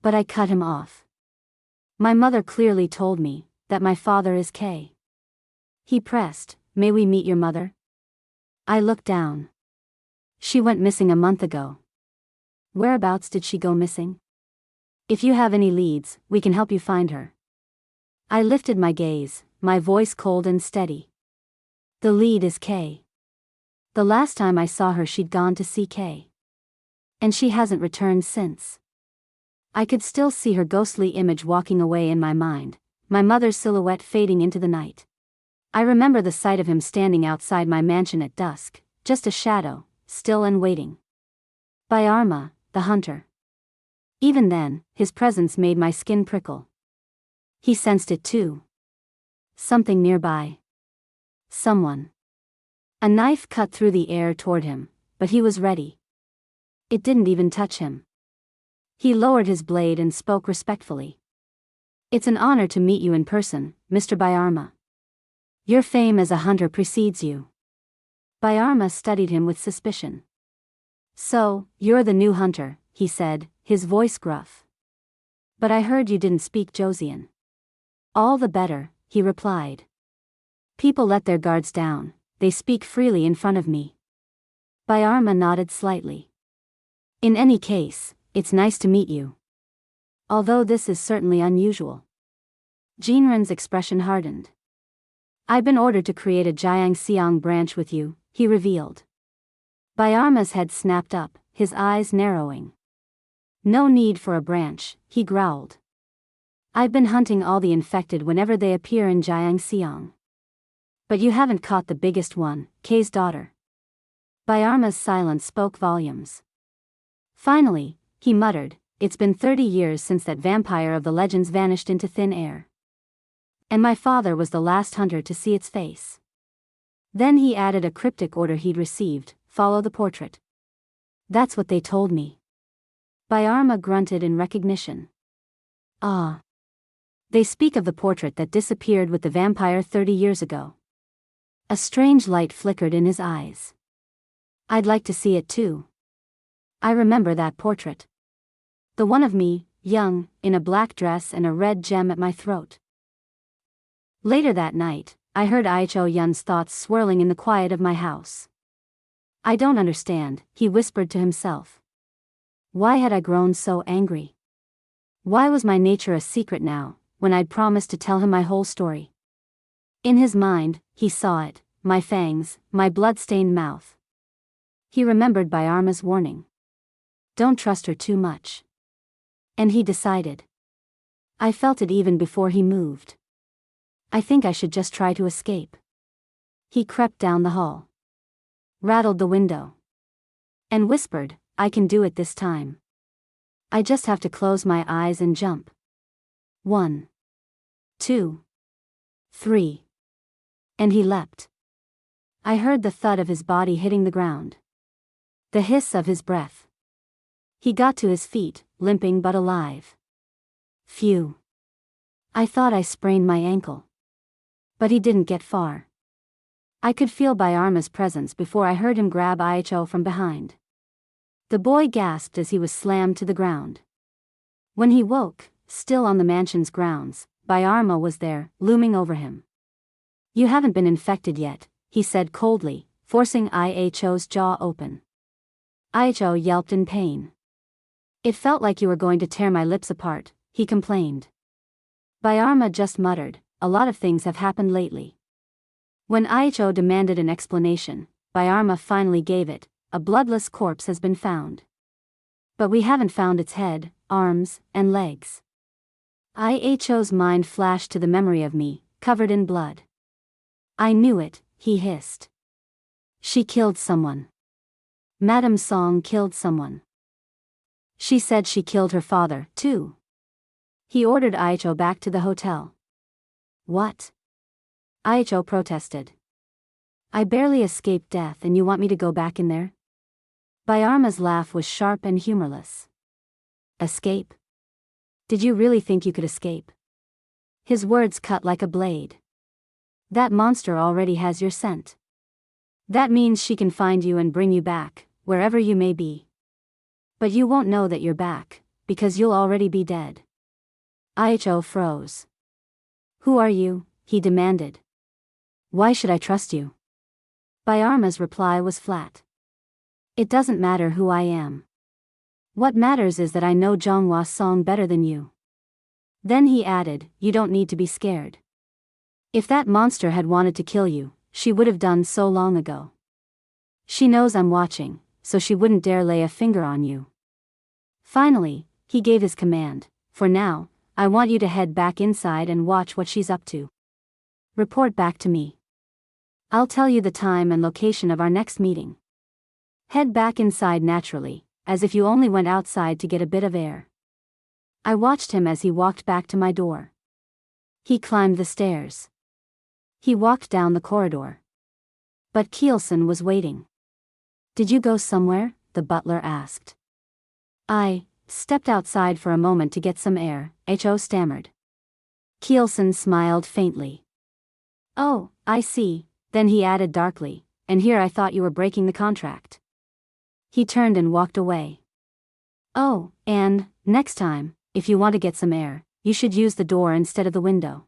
But I cut him off. My mother clearly told me that my father is Kay. He pressed, may we meet your mother? I looked down. She went missing a month ago. Whereabouts did she go missing? If you have any leads, we can help you find her. I lifted my gaze, my voice cold and steady. The lead is Kay. The last time I saw her she'd gone to see Kay. And she hasn't returned since. I could still see her ghostly image walking away in my mind, my mother's silhouette fading into the night. I remember the sight of him standing outside my mansion at dusk, just a shadow, still and waiting. Byarma, the hunter. Even then, his presence made my skin prickle. He sensed it too. Something nearby. Someone. A knife cut through the air toward him, but he was ready. It didn't even touch him. He lowered his blade and spoke respectfully. It's an honor to meet you in person, Mr. Byarma. Your fame as a hunter precedes you. Byarma studied him with suspicion. So, you're the new hunter, he said, his voice gruff. But I heard you didn't speak Joseon. All the better, he replied. People let their guards down, they speak freely in front of me. Byarma nodded slightly. In any case, it's nice to meet you. Although this is certainly unusual. Jinren's expression hardened. I've been ordered to create a Gyeongseong branch with you, he revealed. Byarma's head snapped up, his eyes narrowing. No need for a branch, he growled. I've been hunting all the infected whenever they appear in Gyeongseong. But you haven't caught the biggest one, Kay's daughter. Byarma's silence spoke volumes. Finally, he muttered, it's been 30 years since that vampire of the legends vanished into thin air. And my father was the last hunter to see its face. Then he added a cryptic order he'd received, follow the portrait. That's what they told me. Byarma grunted in recognition. Ah. They speak of the portrait that disappeared with the vampire 30 years ago. A strange light flickered in his eyes. I'd like to see it too. I remember that portrait. The one of me, young, in a black dress and a red gem at my throat. Later that night, I heard Iho Yun's thoughts swirling in the quiet of my house. I don't understand, he whispered to himself. Why had I grown so angry? Why was my nature a secret now, when I'd promised to tell him my whole story? In his mind, he saw it, my fangs, my blood-stained mouth. He remembered Byarma's warning. Don't trust her too much. And he decided. I felt it even before he moved. I think I should just try to escape. He crept down the hall. Rattled the window. And whispered, I can do it this time. I just have to close my eyes and jump. 1, 2, 3. And he leapt. I heard the thud of his body hitting the ground. The hiss of his breath. He got to his feet, limping but alive. Phew. I thought I sprained my ankle. But he didn't get far. I could feel Byarma's presence before I heard him grab Iho from behind. The boy gasped as he was slammed to the ground. When he woke, still on the mansion's grounds, Byarma was there, looming over him. "You haven't been infected yet," he said coldly, forcing Iho's jaw open. Iho yelped in pain. "It felt like you were going to tear my lips apart," he complained. Byarma just muttered, "A lot of things have happened lately." When Iho demanded an explanation, Byarma finally gave it. "A bloodless corpse has been found. But we haven't found its head, arms, and legs." Iho's mind flashed to the memory of me, covered in blood. "I knew it," he hissed. "She killed someone. Madam Song killed someone. She said she killed her father, too." He ordered Iho back to the hotel. "What?" Iho protested. "I barely escaped death and you want me to go back in there?" Byarma's laugh was sharp and humorless. "Escape? Did you really think you could escape?" His words cut like a blade. "That monster already has your scent. That means she can find you and bring you back, wherever you may be. But you won't know that you're back, because you'll already be dead." Iho froze. "Who are you?" he demanded. "Why should I trust you?" Byarma's reply was flat. "It doesn't matter who I am. What matters is that I know Jeonghwa Song better than you." Then he added, "You don't need to be scared. If that monster had wanted to kill you, she would have done so long ago. She knows I'm watching, so she wouldn't dare lay a finger on you." Finally, he gave his command, "For now, I want you to head back inside and watch what she's up to. Report back to me. I'll tell you the time and location of our next meeting. Head back inside naturally, as if you only went outside to get a bit of air." I watched him as he walked back to my door. He climbed the stairs. He walked down the corridor. But Gyeongseong was waiting. "Did you go somewhere?" the butler asked. "I stepped outside for a moment to get some air," Iho stammered. Gyeongseong smiled faintly. "Oh, I see," then he added darkly, "and here I thought you were breaking the contract." He turned and walked away. "Oh, and, next time, if you want to get some air, you should use the door instead of the window.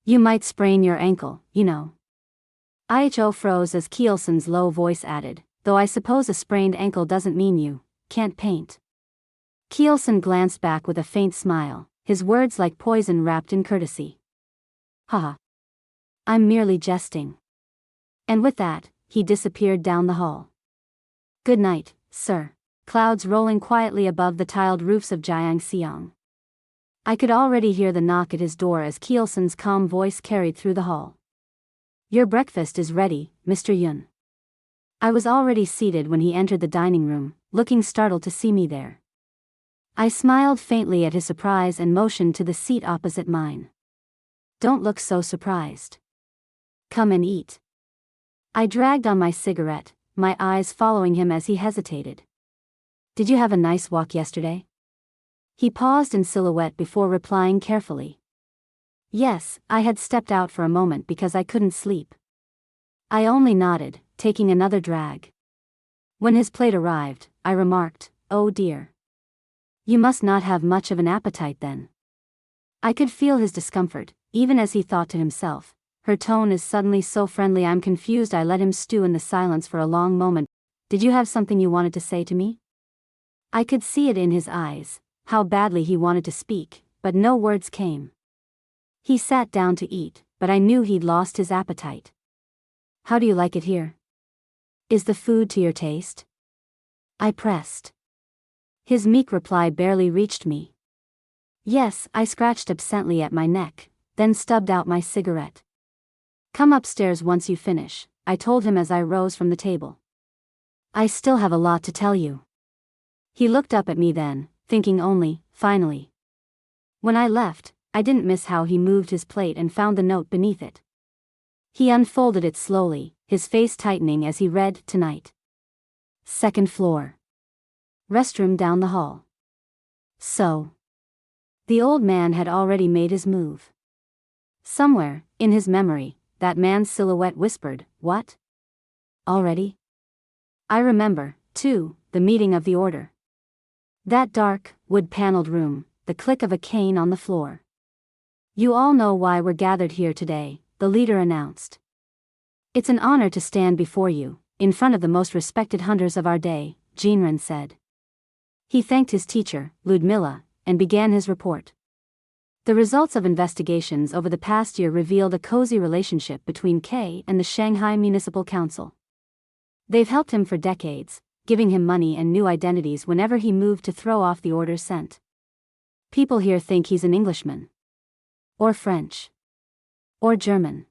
You might sprain your ankle, you know." Iho froze as Gyeongseong's low voice added, "Though I suppose a sprained ankle doesn't mean you can't paint." Gyeongseong glanced back with a faint smile, his words like poison wrapped in courtesy. "Haha. I'm merely jesting." And with that, he disappeared down the hall. "Good night, sir." Clouds rolling quietly above the tiled roofs of Gyeongseong. I could already hear the knock at his door as Gyeongseong's calm voice carried through the hall. "Your breakfast is ready, Mr. Yun." I was already seated when he entered the dining room, looking startled to see me there. I smiled faintly at his surprise and motioned to the seat opposite mine. "Don't look so surprised. Come and eat." I dragged on my cigarette, my eyes following him as he hesitated. "Did you have a nice walk yesterday?" He paused in silhouette before replying carefully. "Yes, I had stepped out for a moment because I couldn't sleep." I only nodded, taking another drag. When his plate arrived, I remarked, "Oh dear. You must not have much of an appetite then." I could feel his discomfort, even as he thought to himself, "Her tone is suddenly so friendly I'm confused." I let him stew in the silence for a long moment. "Did you have something you wanted to say to me?" I could see it in his eyes, how badly he wanted to speak, but no words came. He sat down to eat, but I knew he'd lost his appetite. "How do you like it here? Is the food to your taste?" I pressed. His meek reply barely reached me. "Yes," I scratched absently at my neck, then stubbed out my cigarette. "Come upstairs once you finish," I told him as I rose from the table. "I still have a lot to tell you." He looked up at me then, thinking only, finally. When I left, I didn't miss how he moved his plate and found the note beneath it. He unfolded it slowly, his face tightening as he read, "Tonight. Second floor. Restroom down the hall." So. The old man had already made his move. Somewhere, in his memory, that man's silhouette whispered, "What? Already?" I remember, too, the meeting of the order. That dark, wood-paneled room, the click of a cane on the floor. "You all know why we're gathered here today," the leader announced. "It's an honor to stand before you, in front of the most respected hunters of our day," Jinren said. He thanked his teacher, Ludmilla, and began his report. The results of investigations over the past year revealed a cozy relationship between Kay and the Shanghai Municipal Council. They've helped him for decades, giving him money and new identities whenever he moved to throw off the orders sent. People here think he's an Englishman. Or French. Or German.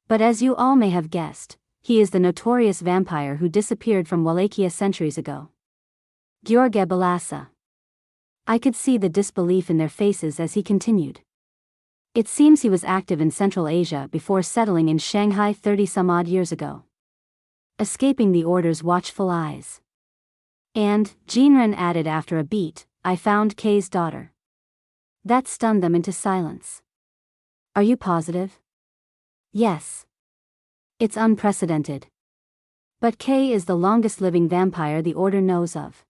But as you all may have guessed, he is the notorious vampire who disappeared from Wallachia centuries ago. Gheorghe Balassa. I could see the disbelief in their faces as he continued. It seems he was active in Central Asia before settling in Shanghai 30-some-odd years ago. Escaping the order's watchful eyes. And, Jinren added after a beat, I found Kay's daughter. That stunned them into silence. Are you positive? Yes. It's unprecedented. But Kay is the longest living vampire the order knows of.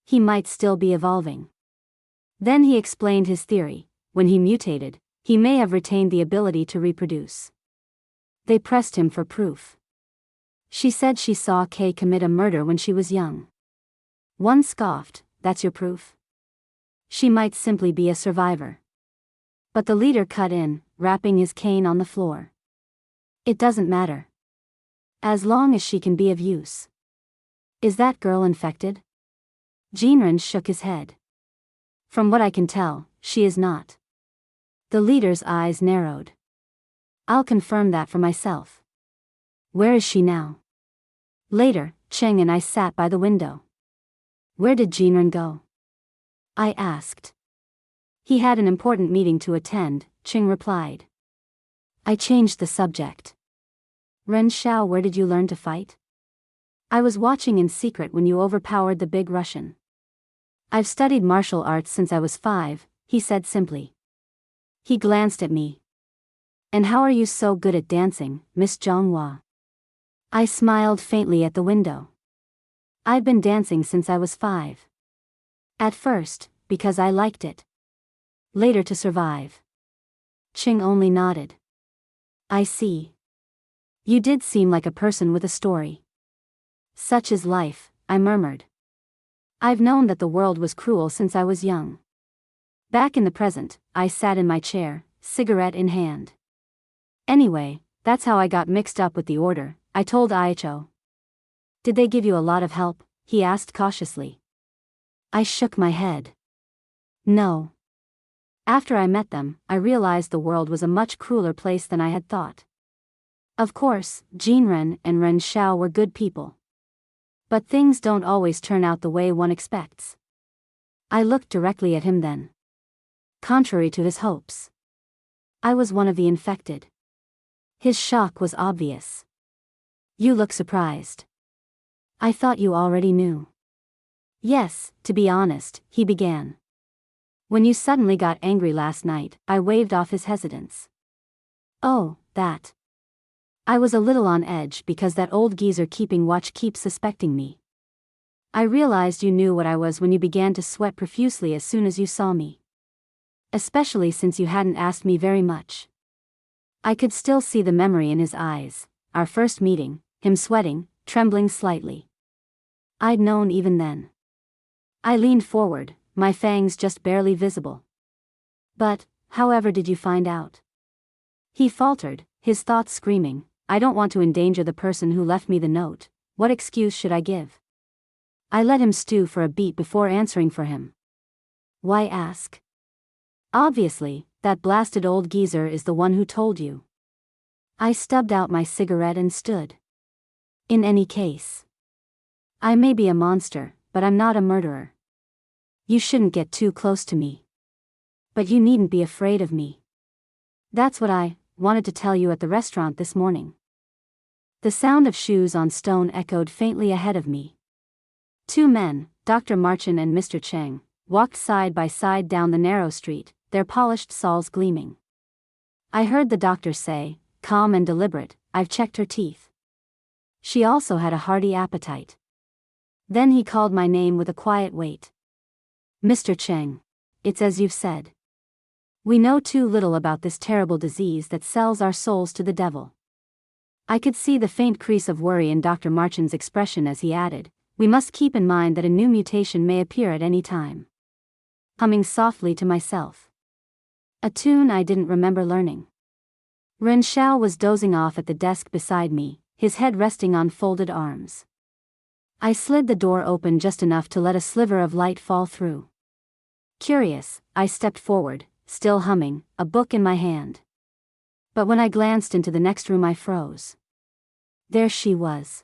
He might still be evolving. Then he explained his theory: when he mutated, he may have retained the ability to reproduce. They pressed him for proof. She said she saw Kay commit a murder when she was young. One scoffed, "That's your proof? She might simply be a survivor." But the leader cut in, rapping his cane on the floor. "It doesn't matter. As long as she can be of use." "Is that girl infected?" Jinren shook his head. "From what I can tell, she is not." The leader's eyes narrowed. "I'll confirm that for myself." "Where is she now?" "Later, Cheng and I sat by the window." "Where did Jinren go?" I asked. "He had an important meeting to attend," Cheng replied. I changed the subject. "Ren Xiao, where did you learn to fight?" "I was watching in secret when you overpowered the big Russian." "I've studied martial arts since I was 5, he said simply. He glanced at me. "And how are you so good at dancing, Miss Jeonghwa?" I smiled faintly at the window. "I've been dancing since I was 5. At first, because I liked it. Later to survive." Ching only nodded. "I see. You did seem like a person with a story." "Such is life," I murmured. "I've known that the world was cruel since I was young." Back in the present, I sat in my chair, cigarette in hand. "Anyway, that's how I got mixed up with the order," I told Iho. "Did they give you a lot of help?" he asked cautiously. I shook my head. "No. After I met them, I realized the world was a much crueler place than I had thought. Of course, Jinren and Ren Xiao were good people. But things don't always turn out the way one expects." I looked directly at him then. Contrary to his hopes, I was one of the infected. His shock was obvious. "You look surprised. I thought you already knew." "Yes, to be honest," he began. "When you suddenly got angry last night," I waved off his hesitance. "Oh, that. I was a little on edge because that old geezer keeping watch keeps suspecting me. I realized you knew what I was when you began to sweat profusely as soon as you saw me. Especially since you hadn't asked me very much." I could still see the memory in his eyes, our first meeting, him sweating, trembling slightly. I'd known even then. I leaned forward, my fangs just barely visible. "But, however did you find out?" He faltered, his thoughts screaming, "I don't want to endanger the person who left me the note. What excuse should I give?" I let him stew for a beat before answering for him. "Why ask? Obviously, that blasted old geezer is the one who told you." I stubbed out my cigarette and stood. "In any case, I may be a monster, but I'm not a murderer. You shouldn't get too close to me. But you needn't be afraid of me. That's what I wanted to tell you at the restaurant this morning." The sound of shoes on stone echoed faintly ahead of me. 2 men, Dr. Marchand and Mr. Cheng, walked side by side down the narrow street, their polished soles gleaming. I heard the doctor say, calm and deliberate, "I've checked her teeth. She also had a hearty appetite." Then he called my name with a quiet weight. "Mr. Cheng." it's as you've said. We know too little about this terrible disease that sells our souls to the devil. I could see the faint crease of worry in Dr. Marchan's expression as he added, we must keep in mind that a new mutation may appear at any time. Humming softly to myself. A tune I didn't remember learning. Ren Xiao was dozing off at the desk beside me, his head resting on folded arms. I slid the door open just enough to let a sliver of light fall through. Curious, I stepped forward, still humming, a book in my hand. But when I glanced into the next room I froze. There she was.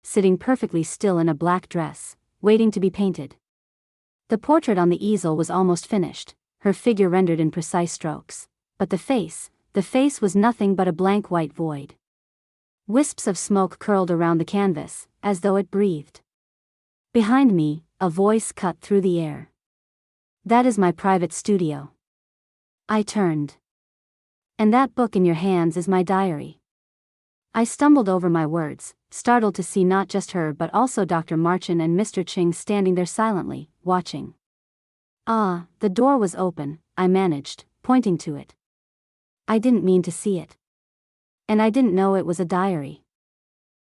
Sitting perfectly still in a black dress, waiting to be painted. The portrait on the easel was almost finished, her figure rendered in precise strokes. But the face was nothing but a blank white void. Wisps of smoke curled around the canvas, as though it breathed. Behind me, a voice cut through the air. That is my private studio. I turned. And that book in your hands is my diary. I stumbled over my words, startled to see not just her but also Dr. Marchan and Mr. Ching standing there silently, watching. Ah, the door was open, I managed, pointing to it. I didn't mean to see it. And I didn't know it was a diary.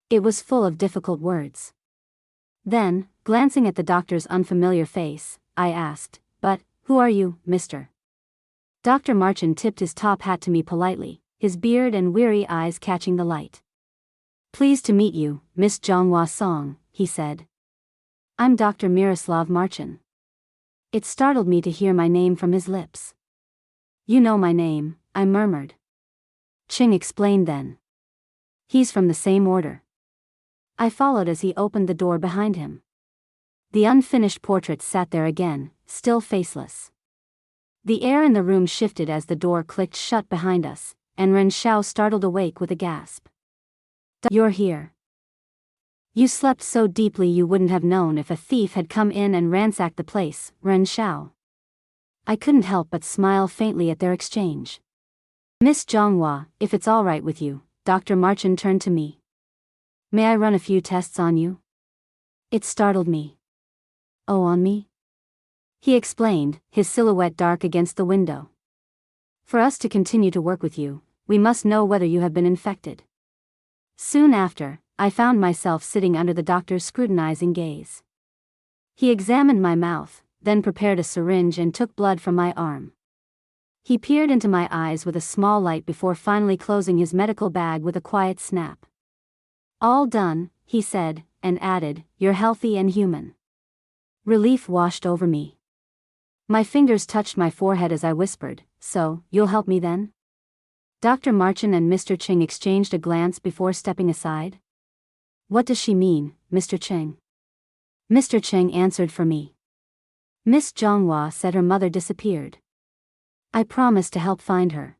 It was full of difficult words. Then, glancing at the doctor's unfamiliar face, I asked, but, who are you, Mr.? Dr. Marchan tipped his top hat to me politely, his beard and weary eyes catching the light. Pleased to meet you, Miss Jeonghwa Song, he said. I'm Dr. Miroslav Marchan. It startled me to hear my name from his lips. You know my name, I murmured. Ching explained then. He's from the same order. I followed as he opened the door behind him. The unfinished portrait sat there again, still faceless. The air in the room shifted as the door clicked shut behind us, and Ren Xiao startled awake with a gasp. You're here. You slept so deeply you wouldn't have known if a thief had come in and ransacked the place, Ren Xiao. I couldn't help but smile faintly at their exchange. Miss Jeonghwa, if it's all right with you, Dr. Marchan turned to me. May I run a few tests on you? It startled me. Oh, on me? He explained, his silhouette dark against the window. For us to continue to work with you, we must know whether you have been infected. Soon after, I found myself sitting under the doctor's scrutinizing gaze. He examined my mouth, then prepared a syringe and took blood from my arm. He peered into my eyes with a small light before finally closing his medical bag with a quiet snap. All done, he said, and added, you're healthy and human. Relief washed over me. My fingers touched my forehead as I whispered, so, you'll help me then? Dr. Marchan and Mr. Ching exchanged a glance before stepping aside. What does she mean, Mr. Ching? Mr. Ching answered for me. Miss Jeonghwa said her mother disappeared. I promised to help find her.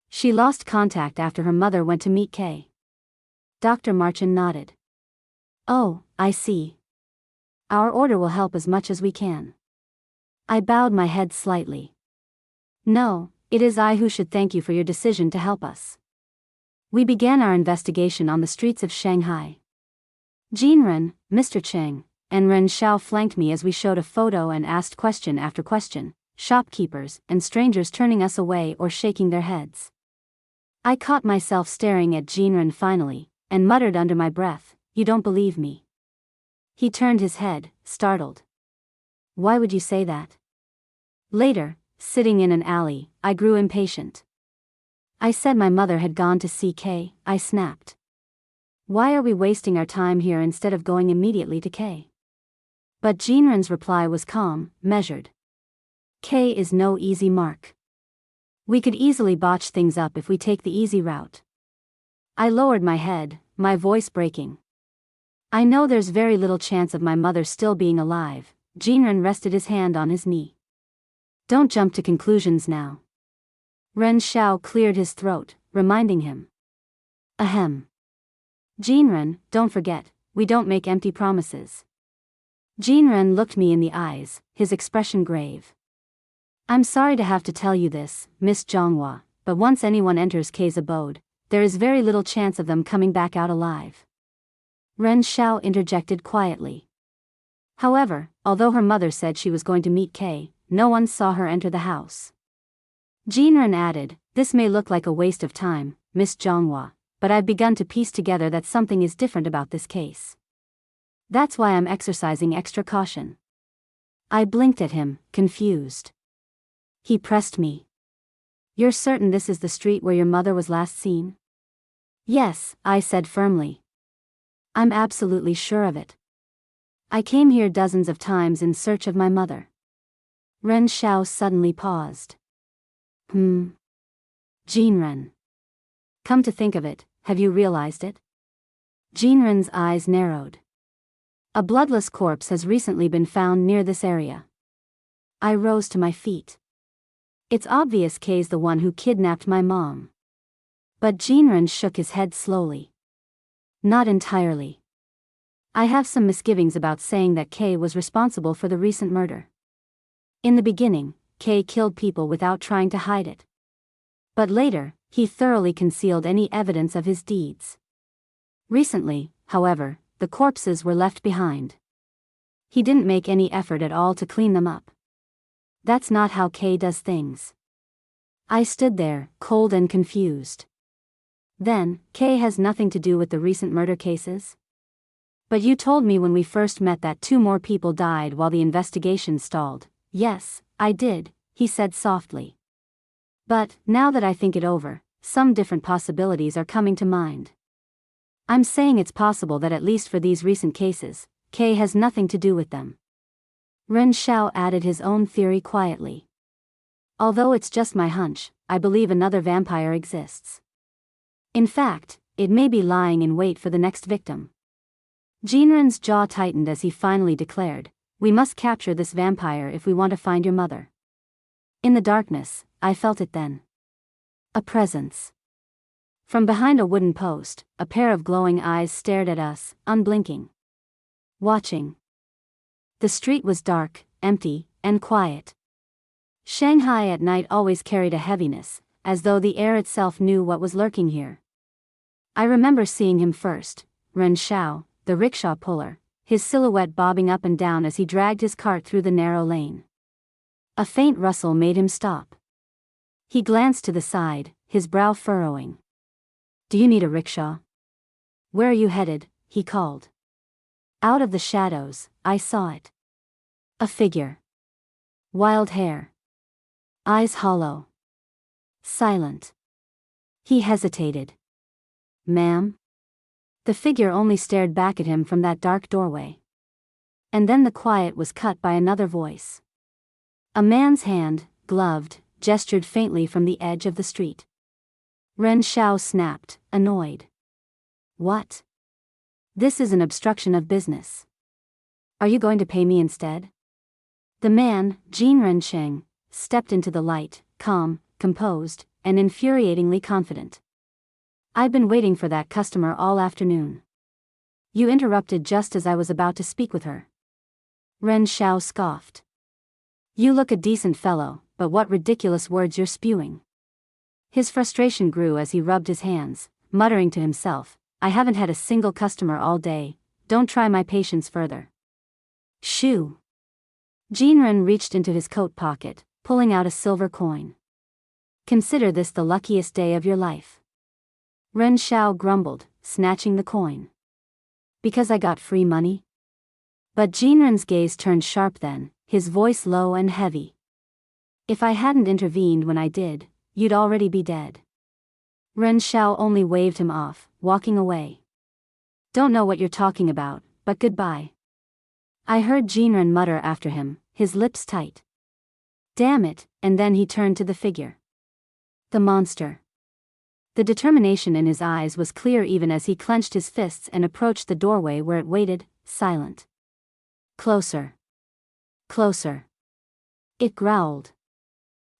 She lost contact after her mother went to meet Kay. Dr. Marchan nodded. Oh, I see. Our order will help as much as we can. I bowed my head slightly. No, it is I who should thank you for your decision to help us. We began our investigation on the streets of Shanghai. Jinren, Mr. Cheng, and Ren Xiao flanked me as we showed a photo and asked question after question, shopkeepers and strangers turning us away or shaking their heads. I caught myself staring at Jinren finally, and muttered under my breath, you don't believe me. He turned his head, startled. Why would you say that? Later, sitting in an alley, I grew impatient. I said my mother had gone to see Kay, I snapped. Why are we wasting our time here instead of going immediately to Kay? But Jinren's reply was calm, measured. Kay is no easy mark. We could easily botch things up if we take the easy route. I lowered my head, my voice breaking. I know there's very little chance of my mother still being alive. Jinren rested his hand on his knee. Don't jump to conclusions now. Ren Xiao cleared his throat, reminding him. Ahem. Jinren, don't forget, we don't make empty promises. Jinren looked me in the eyes, his expression grave. I'm sorry to have to tell you this, Miss Jeonghwa, but once anyone enters Kay's abode, there is very little chance of them coming back out alive. Ren Xiao interjected quietly. However, although her mother said she was going to meet Kay, no one saw her enter the house. Jinren added, "This may look like a waste of time, Miss Jeonghwa, but I've begun to piece together that something is different about this case. That's why I'm exercising extra caution." I blinked at him, confused. He pressed me. "You're certain this is the street where your mother was last seen?" "Yes," I said firmly. "I'm absolutely sure of it. I came here dozens of times in search of my mother." Ren Xiao suddenly paused. Jinren. Come to think of it, have you realized it?" Jinren's eyes narrowed. "A bloodless corpse has recently been found near this area." I rose to my feet. "It's obvious Kay's the one who kidnapped my mom." But Jinren shook his head slowly. "Not entirely. I have some misgivings about saying that Kay was responsible for the recent murder. In the beginning, Kay killed people without trying to hide it. But later, he thoroughly concealed any evidence of his deeds. Recently, however, the corpses were left behind. He didn't make any effort at all to clean them up. That's not how Kay does things." I stood there, cold and confused. "Then, Kay has nothing to do with the recent murder cases?" "But you told me when we first met that 2 more people died while the investigation stalled." "Yes, I did," he said softly. "But, now that I think it over, some different possibilities are coming to mind. I'm saying it's possible that at least for these recent cases, Kay has nothing to do with them." Ren Xiao added his own theory quietly. "Although it's just my hunch, I believe another vampire exists. In fact, it may be lying in wait for the next victim." Jinren's jaw tightened as he finally declared, "We must capture this vampire if we want to find your mother." In the darkness, I felt it then. A presence. From behind a wooden post, a pair of glowing eyes stared at us, unblinking. Watching. The street was dark, empty, and quiet. Shanghai at night always carried a heaviness, as though the air itself knew what was lurking here. I remember seeing him first, Ren Xiao, the rickshaw puller, his silhouette bobbing up and down as he dragged his cart through the narrow lane. A faint rustle made him stop. He glanced to the side, his brow furrowing. "Do you need a rickshaw?" "Where are you headed?" he called. Out of the shadows, I saw it. A figure. Wild hair. Eyes hollow. Silent. He hesitated. "Ma'am?" The figure only stared back at him from that dark doorway. And then the quiet was cut by another voice. A man's hand, gloved, gestured faintly from the edge of the street. Ren Xiao snapped, annoyed. "What? This is an obstruction of business. Are you going to pay me instead?" The man, Jinren Cheng, stepped into the light, calm, composed, and infuriatingly confident. "I've been waiting for that customer all afternoon. You interrupted just as I was about to speak with her." Ren Xiao scoffed. "You look a decent fellow, but what ridiculous words you're spewing." His frustration grew as he rubbed his hands, muttering to himself, "I haven't had a single customer all day, don't try my patience further." Shoo! Jinren reached into his coat pocket, pulling out a silver coin. "Consider this the luckiest day of your life." Ren Xiao grumbled, snatching the coin. "Because I got free money?" But Jinren's gaze turned sharp then, his voice low and heavy. "If I hadn't intervened when I did, you'd already be dead." Ren Xiao only waved him off, walking away. "Don't know what you're talking about, but goodbye." I heard Jinren mutter after him, his lips tight. "Damn it," and then he turned to the figure. The monster. The determination in his eyes was clear even as he clenched his fists and approached the doorway where it waited, silent. "Closer. Closer." It growled.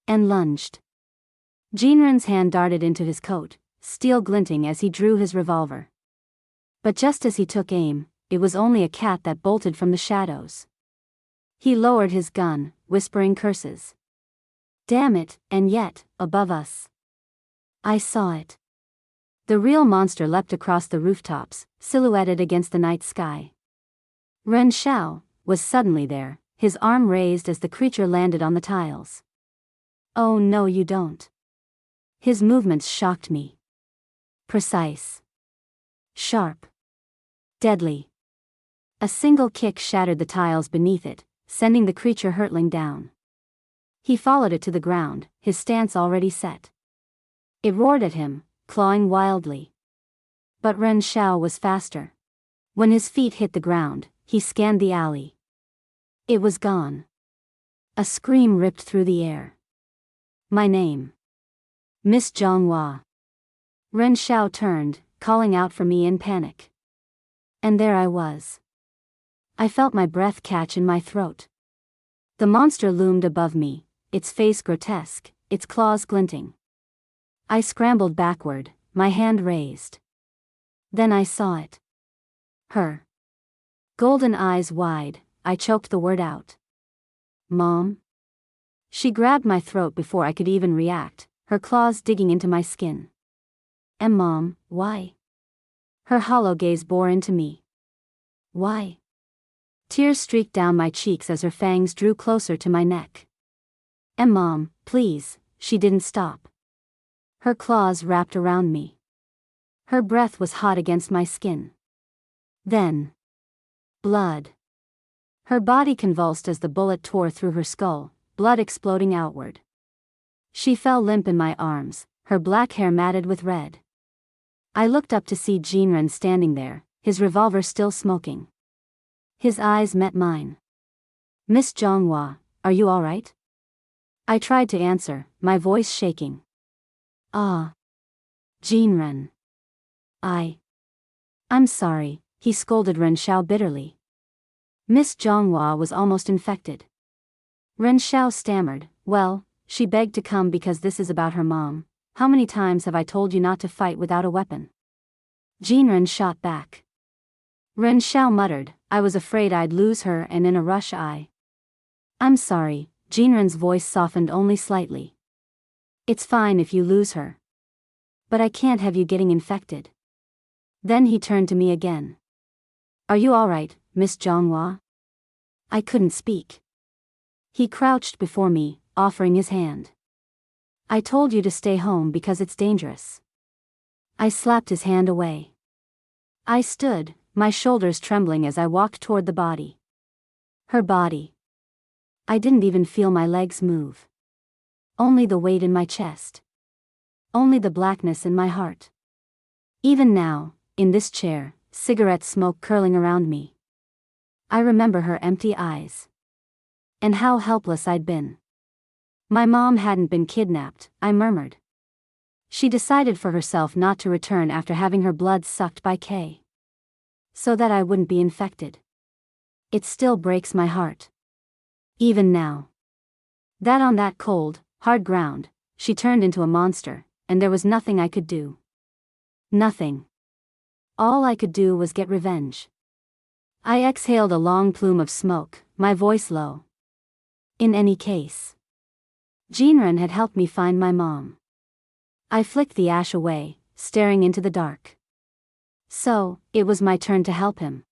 And lunged. Jinren's hand darted into his coat, steel glinting as he drew his revolver. But just as he took aim, it was only a cat that bolted from the shadows. He lowered his gun, whispering curses. Damn it, and yet, above us. I saw it. The real monster leapt across the rooftops, silhouetted against the night sky. Ren Xiao was suddenly there, his arm raised as the creature landed on the tiles. "Oh no, you don't." His movements shocked me. Precise. Sharp. Deadly. A single kick shattered the tiles beneath it, sending the creature hurtling down. He followed it to the ground, his stance already set. It roared at him, clawing wildly. But Ren Xiao was faster. When his feet hit the ground, he scanned the alley. It was gone. A scream ripped through the air. "My name. Miss Jeonghwa." Ren Xiao turned, calling out for me in panic. And there I was. I felt my breath catch in my throat. The monster loomed above me, its face grotesque, its claws glinting. I scrambled backward, my hand raised. Then I saw it. Her. Golden eyes wide, I choked the word out. "Mom?" She grabbed my throat before I could even react, her claws digging into my skin. "And Mom, why?" Her hollow gaze bore into me. "Why?" Tears streaked down my cheeks as her fangs drew closer to my neck. "And Mom, please," she didn't stop. Her claws wrapped around me. Her breath was hot against my skin. Then. Blood. Her body convulsed as the bullet tore through her skull, blood exploding outward. She fell limp in my arms, her black hair matted with red. I looked up to see Jinren standing there, his revolver still smoking. His eyes met mine. "Miss Jeonghwa, are you all right?" I tried to answer, my voice shaking. "Ah. Jinren. I'm sorry," he scolded Ren Xiao bitterly. Miss Jeonghwa was almost infected. Ren Xiao stammered, "Well, she begged to come because this is about her mom. How many times have I told you not to fight without a weapon?" Jinren shot back. Ren Xiao muttered, "I was afraid I'd lose her," and in a rush I'm sorry," Jinren's voice softened only slightly. "It's fine if you lose her. But I can't have you getting infected." Then he turned to me again. "Are you alright, Miss Jeonghwa?" I couldn't speak. He crouched before me, offering his hand. "I told you to stay home because it's dangerous." I slapped his hand away. I stood, my shoulders trembling as I walked toward the body. Her body. I didn't even feel my legs move. Only the weight in my chest. Only the blackness in my heart. Even now, in this chair, cigarette smoke curling around me. I remember her empty eyes. And how helpless I'd been. My mom hadn't been kidnapped, I murmured. She decided for herself not to return after having her blood sucked by K. So that I wouldn't be infected. It still breaks my heart. Even now. That on that cold, hard ground, she turned into a monster, and there was nothing I could do. Nothing. All I could do was get revenge. I exhaled a long plume of smoke, my voice low. In any case. Jinren had helped me find my mom. I flicked the ash away, staring into the dark. So, it was my turn to help him.